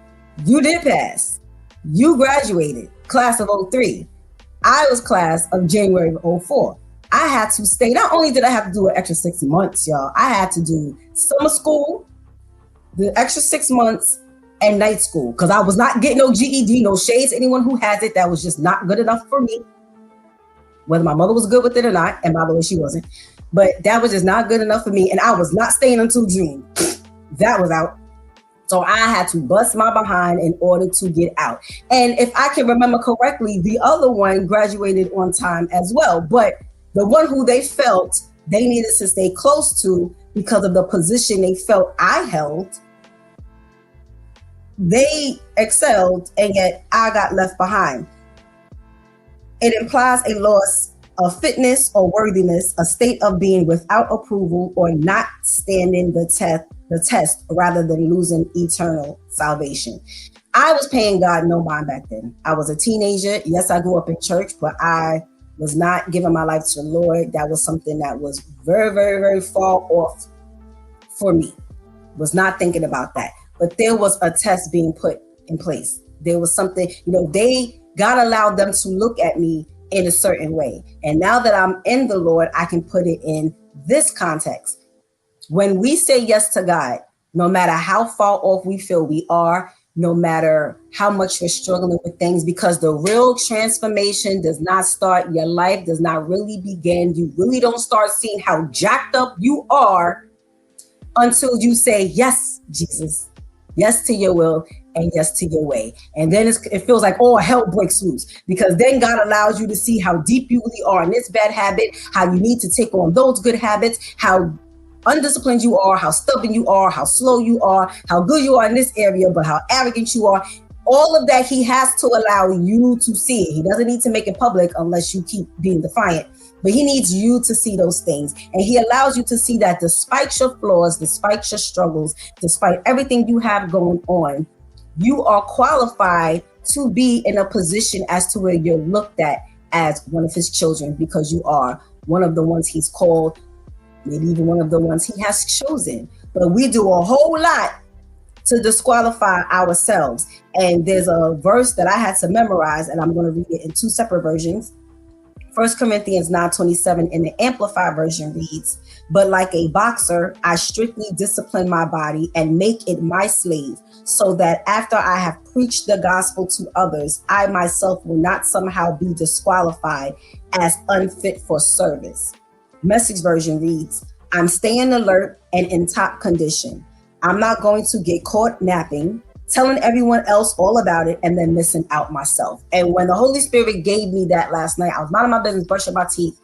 You did pass. You graduated, class of 03. I was class of January of 04. I had to stay. Not only did I have to do an extra 6 months, y'all, I had to do summer school, the extra 6 months, and night school, because I was not getting no GED, no shades. Anyone who has it, that was just not good enough for me. Whether my mother was good with it or not, and by the way, she wasn't. But that was just not good enough for me, and I was not staying until June. That was out. So I had to bust my behind in order to get out. And if I can remember correctly, the other one graduated on time as well. But the one who they felt they needed to stay close to because of the position they felt I held, they excelled, and yet I got left behind. It implies a loss of fitness or worthiness, a state of being without approval or not standing the test rather than losing eternal salvation. I was paying God no mind back then. I was a teenager. Yes, I grew up in church, but I was not giving my life to the Lord. That was something that was very, very, very far off for me. Was not thinking about that. But there was a test being put in place. There was something, you know, God allowed them to look at me in a certain way. And now that I'm in the Lord, I can put it in this context. When we say yes to God, no matter how far off we feel we are, no matter how much you're struggling with things, because the real transformation does not start, your life does not really begin. You really don't start seeing how jacked up you are until you say, yes, Jesus, yes to your will and yes to your way. And then it feels like, oh, hell breaks loose, because then God allows you to see how deep you really are in this bad habit, how you need to take on those good habits, how undisciplined you are, how stubborn you are, how slow you are, how good you are in this area, but how arrogant you are. All of that he has to allow you to see. He doesn't need to make it public unless you keep being defiant, but he needs you to see those things. And he allows you to see that despite your flaws, despite your struggles, despite everything you have going on, you are qualified to be in a position as to where you're looked at as one of his children, because you are one of the ones he's called, maybe even one of the ones he has chosen. But we do a whole lot to disqualify ourselves. And there's a verse that I had to memorize, and I'm going to read it in two separate versions. 1 Corinthians 9:27 in the Amplified version reads, "But like a boxer, I strictly discipline my body and make it my slave, so that after I have preached the gospel to others, I myself will not somehow be disqualified as unfit for service." Message version reads, "I'm staying alert and in top condition. I'm not going to get caught napping, telling everyone else all about it, and then missing out myself." And when the Holy Spirit gave me that last night, I was minding my business, brushing my teeth,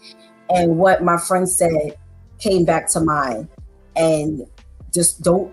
and what my friend said came back to mind. And just don't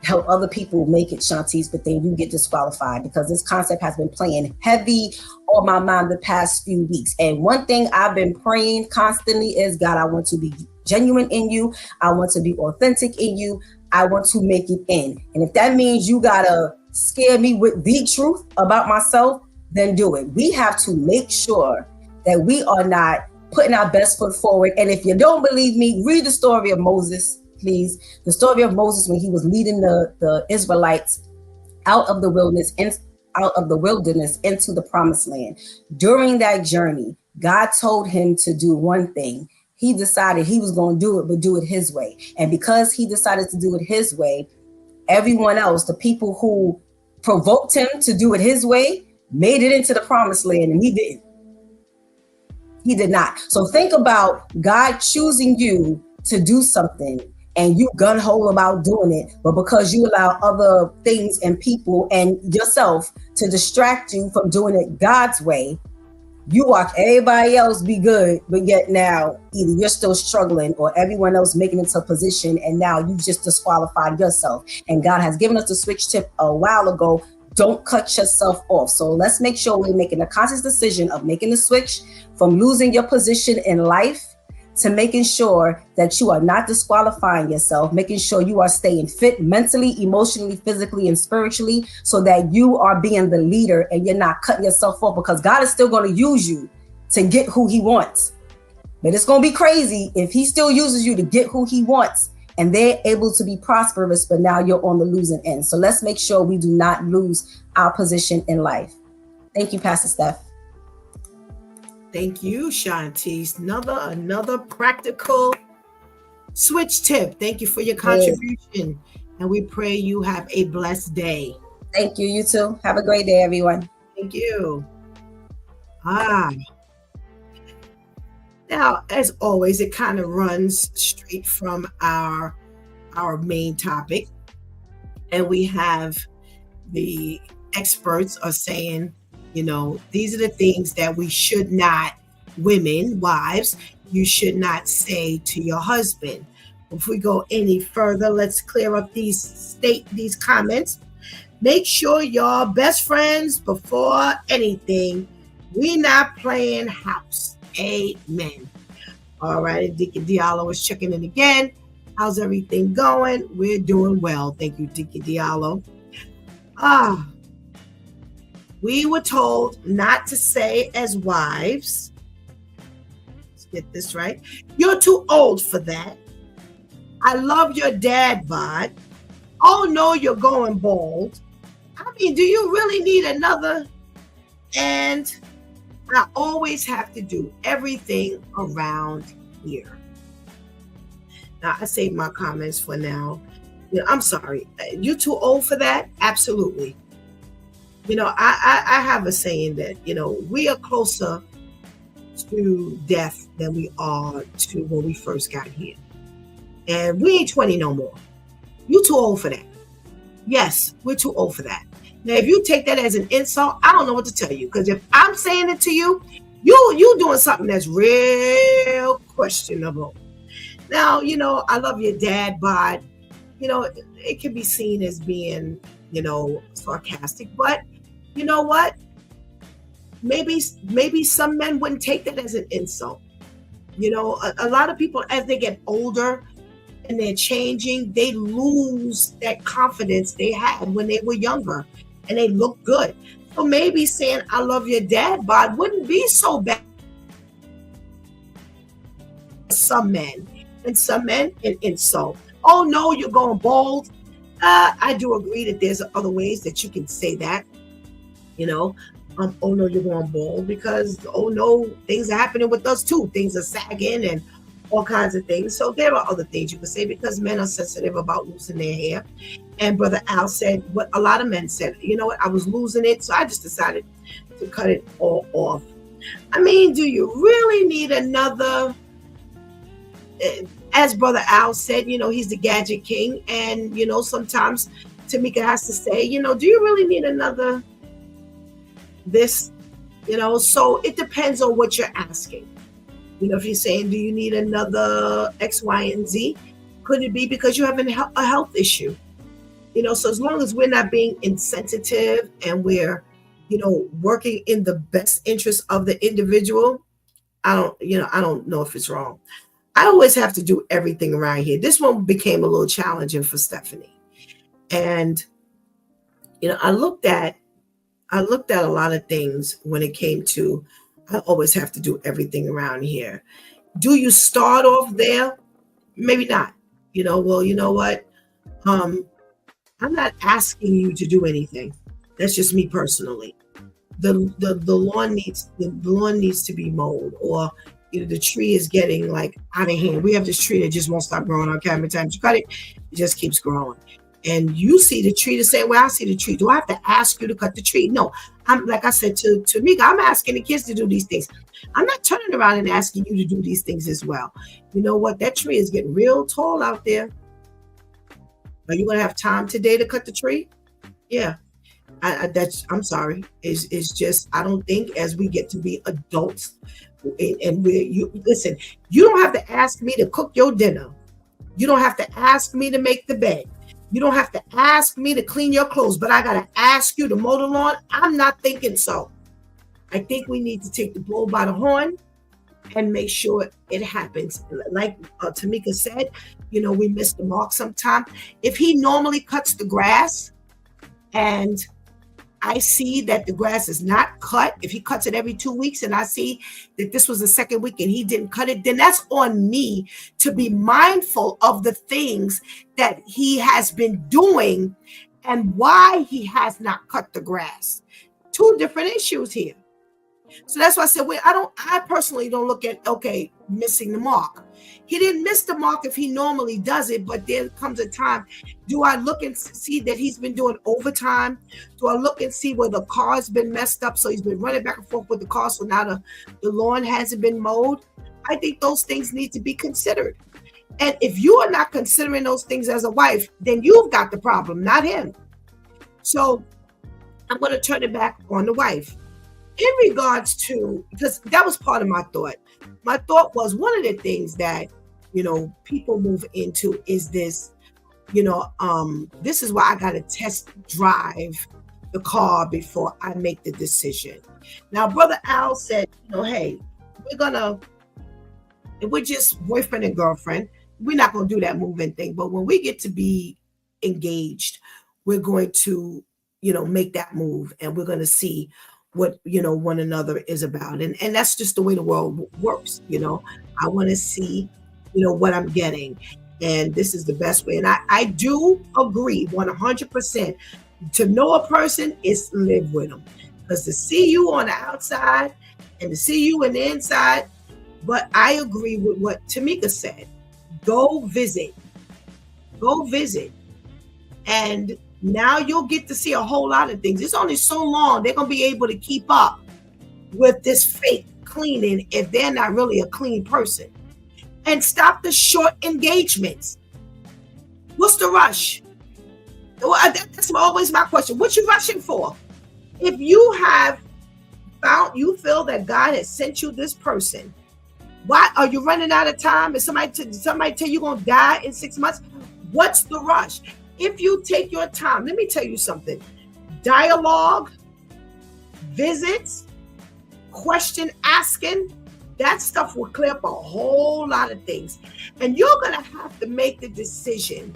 help other people make it, Shantice, but then you get disqualified, because this concept has been playing heavy on my mind the past few weeks. And one thing I've been praying constantly is, God, I want to be genuine in you. I want to be authentic in you. I want to make it in. And if that means you gotta scare me with the truth about myself, then do it. We have to make sure that we are not putting our best foot forward. And if you don't believe me, read the story of Moses, please. The story of Moses when he was leading the Israelites out of the wilderness into the promised land. During that journey, God told him to do one thing. He decided he was going to do it, but do it his way. And because he decided to do it his way, everyone else, the people who provoked him to do it his way, made it into the promised land, and he didn't. He did not. So think about God choosing you to do something and you gun-ho about doing it, but because you allow other things and people and yourself to distract you from doing it God's way, you watch everybody else be good, but yet now either you're still struggling or everyone else making it to a position, and now you just disqualified yourself. And God has given us the switch tip a while ago. Don't cut yourself off. So let's make sure we're making a conscious decision of making the switch from losing your position in life to making sure that you are not disqualifying yourself, making sure you are staying fit mentally, emotionally, physically, and spiritually, so that you are being the leader and you're not cutting yourself off, because God is still going to use you to get who he wants. But it's going to be crazy if he still uses you to get who he wants and they're able to be prosperous, but now you're on the losing end. So let's make sure we do not lose our position in life. Thank you, Pastor Steph. Thank you, Shantice. Another practical switch tip. Thank you for your contribution. And we pray you have a blessed day. Thank you. You too. Have a great day, everyone. Thank you. Now, as always, it kind of runs straight from our main topic. And we have the experts are saying, these are the things that we should not, women, wives, you should not say to your husband. If we go any further, let's clear up these comments. Make sure y'all best friends before anything. We not playing house. Amen. All right, Deacon Diallo is checking in again. How's everything going? We're doing well. Thank you, Deacon Diallo. We were told not to say as wives, let's get this right, you're too old for that. I love your dad bod. Oh no, you're going bald. I mean, do you really need another? And I always have to do everything around here. Now, I save my comments for now. I'm sorry. You too old for that? Absolutely. I have a saying that, we are closer to death than we are to when we first got here. And we ain't 20 no more. You too old for that. Yes, we're too old for that. Now, if you take that as an insult, I don't know what to tell you. Because if I'm saying it to you, you doing something that's real questionable. Now, I love your dad, but, it can be seen as being, sarcastic. But you know what? Maybe some men wouldn't take that as an insult. A lot of people, as they get older and they're changing, they lose that confidence they had when they were younger and they look good. So maybe saying, I love your dad bod wouldn't be so bad. Some men, and some men an insult. Oh no, you're going bald. I do agree that there's other ways that you can say that. Oh no, you're going bald, because oh no, things are happening with us too. Things are sagging and all kinds of things. So there are other things you can say, because men are sensitive about losing their hair. And Brother Al said what a lot of men said. You know what? I was losing it, so I just decided to cut it all off. I mean, do you really need another? As Brother Al said, he's the gadget king. And, sometimes Tamika has to say, do you really need another this? So it depends on what you're asking. If you're saying, do you need another X, Y, and Z? Could it be because you have a health issue? So as long as we're not being insensitive and we're, working in the best interest of the individual, I don't know if it's wrong. I always have to do everything around here. This one became a little challenging for Stephanie. And, I looked at a lot of things when it came to I always have to do everything around here. Do you start off there? Maybe not. Well, you know what? I'm not asking you to do anything. That's just me personally. The lawn needs to be mowed, or the tree is getting like out of hand. We have this tree that just won't stop growing. On camera, times you cut it, it just keeps growing. And you see the tree the same way I see the tree. Do I have to ask you to cut the tree? No. I'm, like I said to Mika, I'm asking the kids to do these things. I'm not turning around and asking you to do these things as well. You know what? That tree is getting real tall out there. Are you gonna have time today to cut the tree? Yeah. I'm sorry. It's just, I don't think as we get to be adults, and listen, you don't have to ask me to cook your dinner. You don't have to ask me to make the bed. You don't have to ask me to clean your clothes, but I got to ask you to mow the lawn. I'm not thinking so. I think we need to take the bull by the horn and make sure it happens. Like Tamika said, we miss the mark sometime. If he normally cuts the grass and I see that the grass is not cut, if he cuts it every 2 weeks and I see that this was the second week and he didn't cut it, then that's on me to be mindful of the things that he has been doing and why he has not cut the grass. Two different issues here. So that's why I said, I personally don't look at, missing the mark. He didn't miss the mark if he normally does it, but there comes a time. Do I look and see that he's been doing overtime? Do I look and see where the car's been messed up? So he's been running back and forth with the car. So now the lawn hasn't been mowed. I think those things need to be considered. And if you are not considering those things as a wife, then you've got the problem, not him. So I'm going to turn it back on the wife. In regards to, because that was part of my thought. My thought was one of the things that, people move into is this, this is why I got to test drive the car before I make the decision. Now, Brother Al said, hey, if we're just boyfriend and girlfriend, we're not going to do that moving thing. But when we get to be engaged, we're going to, make that move and we're going to see what one another is about, and that's just the way the world works. I want to see what I'm getting, and this is the best way. And I do agree 100%. To know a person is live with them, because to see you on the outside and to see you in the inside. But I agree with what Tamika said. Go visit, and now you'll get to see a whole lot of things. It's only so long they're going to be able to keep up with this fake cleaning if they're not really a clean person. And stop the short engagements. What's the rush? Well, that's always my question. What you rushing for? If you feel that God has sent you this person, why are you running out of time? Is somebody tell you going to die in 6 months? What's the rush? If you take your time, let me tell you something. Dialogue, visits, question asking, that stuff will clear up a whole lot of things. And you're going to have to make the decision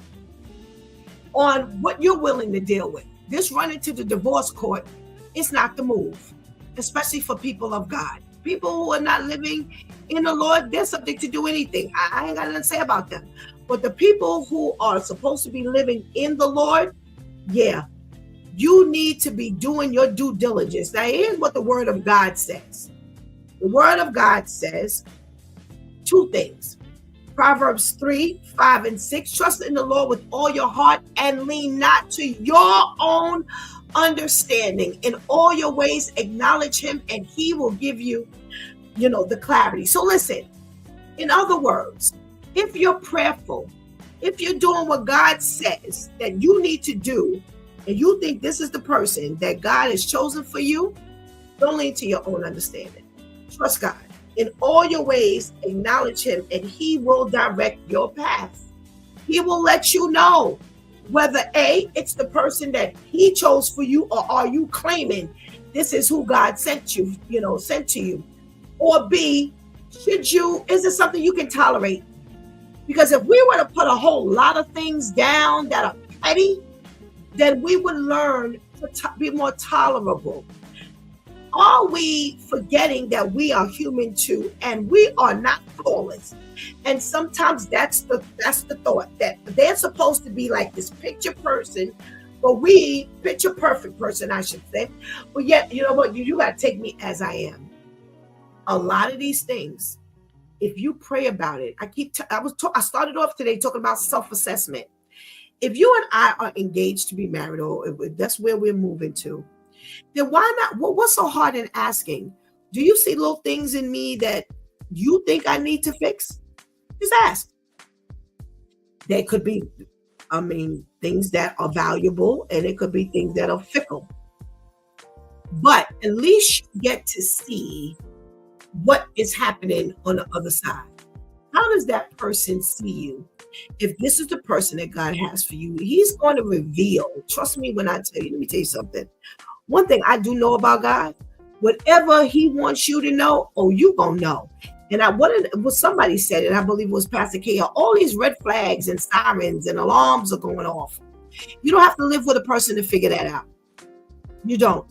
on what you're willing to deal with. This running to the divorce court is not the move, especially for people of God. People who are not living in the Lord, they're subject to do anything. I ain't got nothing to say about them. But the people who are supposed to be living in the Lord, yeah, you need to be doing your due diligence. Now, here's what the Word of God says. The Word of God says two things. Proverbs 3, 5, and 6. Trust in the Lord with all your heart and lean not to your own understanding. In all your ways, acknowledge him and he will give you, the clarity. So listen, in other words, if you're prayerful, if you're doing what God says that you need to do, and you think this is the person that God has chosen for you, don't lean to your own understanding. Trust God. In all your ways, acknowledge him, and he will direct your path. He will let you know whether A, it's the person that he chose for you, or are you claiming this is who God sent to you? Or B, is it something you can tolerate? Because if we were to put a whole lot of things down that are petty, then we would learn to be more tolerable. are we forgetting that we are human too, and we are not flawless? And sometimes that's the thought, that they're supposed to be like this picture person, but we picture perfect person, I should say. But yet, you know what? You got to take me as I am. A lot of these things, if you pray about it, I started off today talking about self-assessment. If you and I are engaged to be married, or if that's where we're moving to, then why not? What's so hard in asking? Do you see little things in me that you think I need to fix? Just ask. There could be, things that are valuable, and it could be things that are fickle. But at least you get to see what is happening on the other side. How does that person see you? If this is the person that God has for you, he's going to reveal. Trust me when I tell you, let me tell you something. One thing I do know about God, whatever he wants you to know, you gonna know. And what somebody said, and I believe it was Pastor K, all these red flags and sirens and alarms are going off. You don't have to live with a person to figure that out. You don't.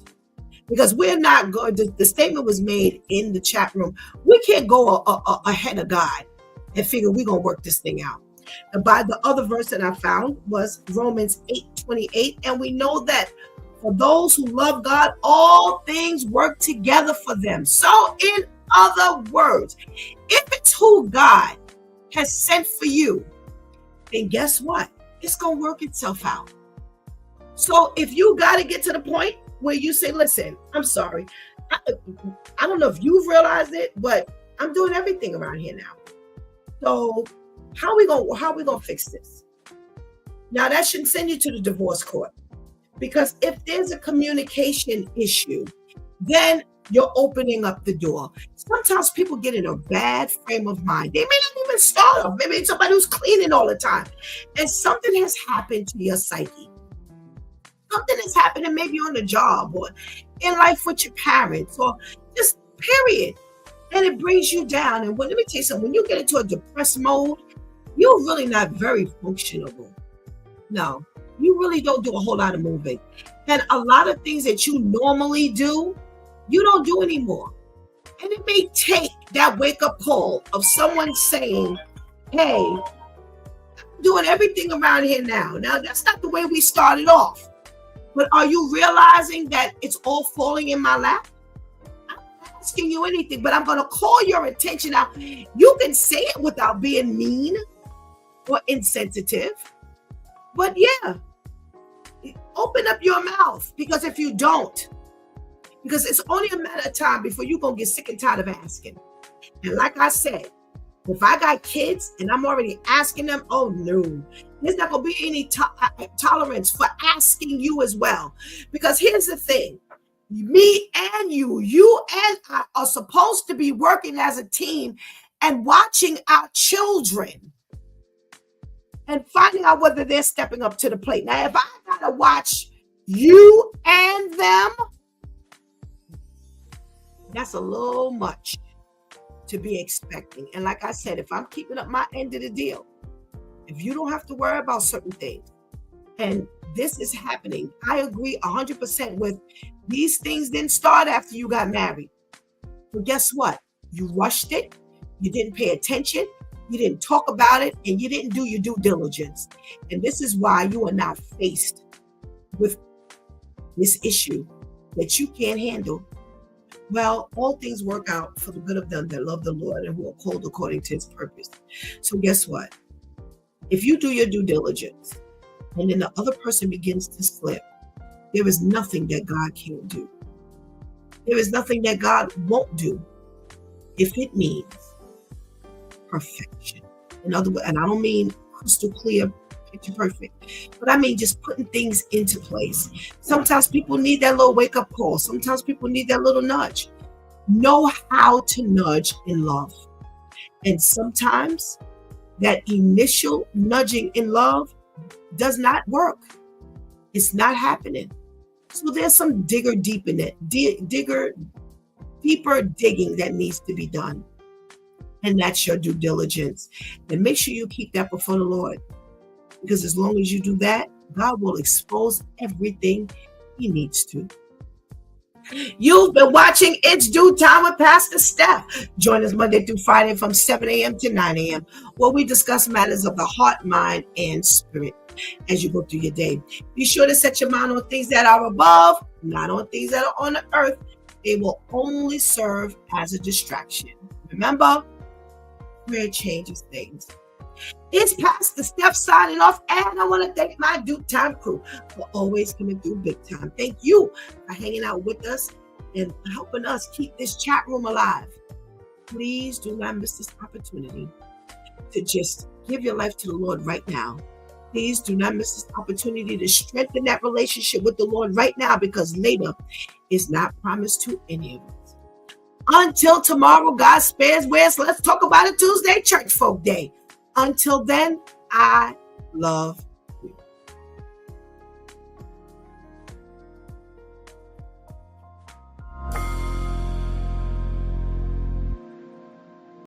Because we're not going, the statement was made in the chat room. We can't go ahead of God and figure we're going to work this thing out. And by the other verse that I found was Romans 8:28. And we know that for those who love God, all things work together for them. So in other words, if it's who God has sent for you, then guess what? It's going to work itself out. So if you got to get to the point where you say, listen, I'm sorry. I don't know if you've realized it, but I'm doing everything around here now. So how are we gonna fix this? Now that shouldn't send you to the divorce court, because if there's a communication issue, then you're opening up the door. Sometimes people get in a bad frame of mind. They may not even start off. Maybe it's somebody who's cleaning all the time, and something has happened to your psyche. Something is happening maybe on the job or in life with your parents, or just period. And it brings you down. And let me tell you something, when you get into a depressed mode, you're really not very functional. No, you really don't do a whole lot of moving. And a lot of things that you normally do, you don't do anymore. And it may take that wake-up call of someone saying, hey, I'm doing everything around here now. Now, that's not the way we started off. But are you realizing that it's all falling in my lap? I'm not asking you anything, but I'm going to call your attention out. You can say it without being mean or insensitive. But yeah, open up your mouth, because if you don't, because it's only a matter of time before you're going to get sick and tired of asking. And like I said, if I got kids and I'm already asking them, oh no, there's not going to be any tolerance for asking you as well. Because here's the thing, me and you and I are supposed to be working as a team and watching our children and finding out whether they're stepping up to the plate. Now, if I got to watch you and them, that's a little much to be expecting. And like I said, if I'm keeping up my end of the deal, if you don't have to worry about certain things, and this is happening, I agree 100% with these things didn't start after you got married. But guess what? You rushed it. You didn't pay attention. You didn't talk about it, and you didn't do your due diligence. And this is why you are now faced with this issue that you can't handle. Well, all things work out for the good of them that love the Lord and who are called according to his purpose. So guess what? If you do your due diligence and then the other person begins to slip, there is nothing that God can't do. There is nothing that God won't do if it means perfection. In other words, and I don't mean crystal clear, picture perfect, but I mean just putting things into place. Sometimes people need that little wake-up call. Sometimes people need that little nudge. Know how to nudge in love. And sometimes that initial nudging in love does not work. It's not happening. So there's some deeper digging that needs to be done. And that's your due diligence. And make sure you keep that before the Lord. Because as long as you do that, God will expose everything he needs to. You've been watching It's Due Time with Pastor Steph. Join us Monday through Friday from 7 a.m. to 9 a.m. where we discuss matters of the heart, mind, and spirit as you go through your day. Be sure to set your mind on things that are above, not on things that are on the earth. They will only serve as a distraction. Remember, prayer changes things. It's Pastor Steph signing off, and I want to thank my Due Time crew for always coming through big time. Thank you for hanging out with us and helping us keep this chat room alive. Please do not miss this opportunity to just give your life to the Lord right now. Please do not miss this opportunity to strengthen that relationship with the Lord right now, because later is not promised to any of us. Until tomorrow, God spares where's. Let's talk about it Tuesday, Church Folk Day. Until then, I love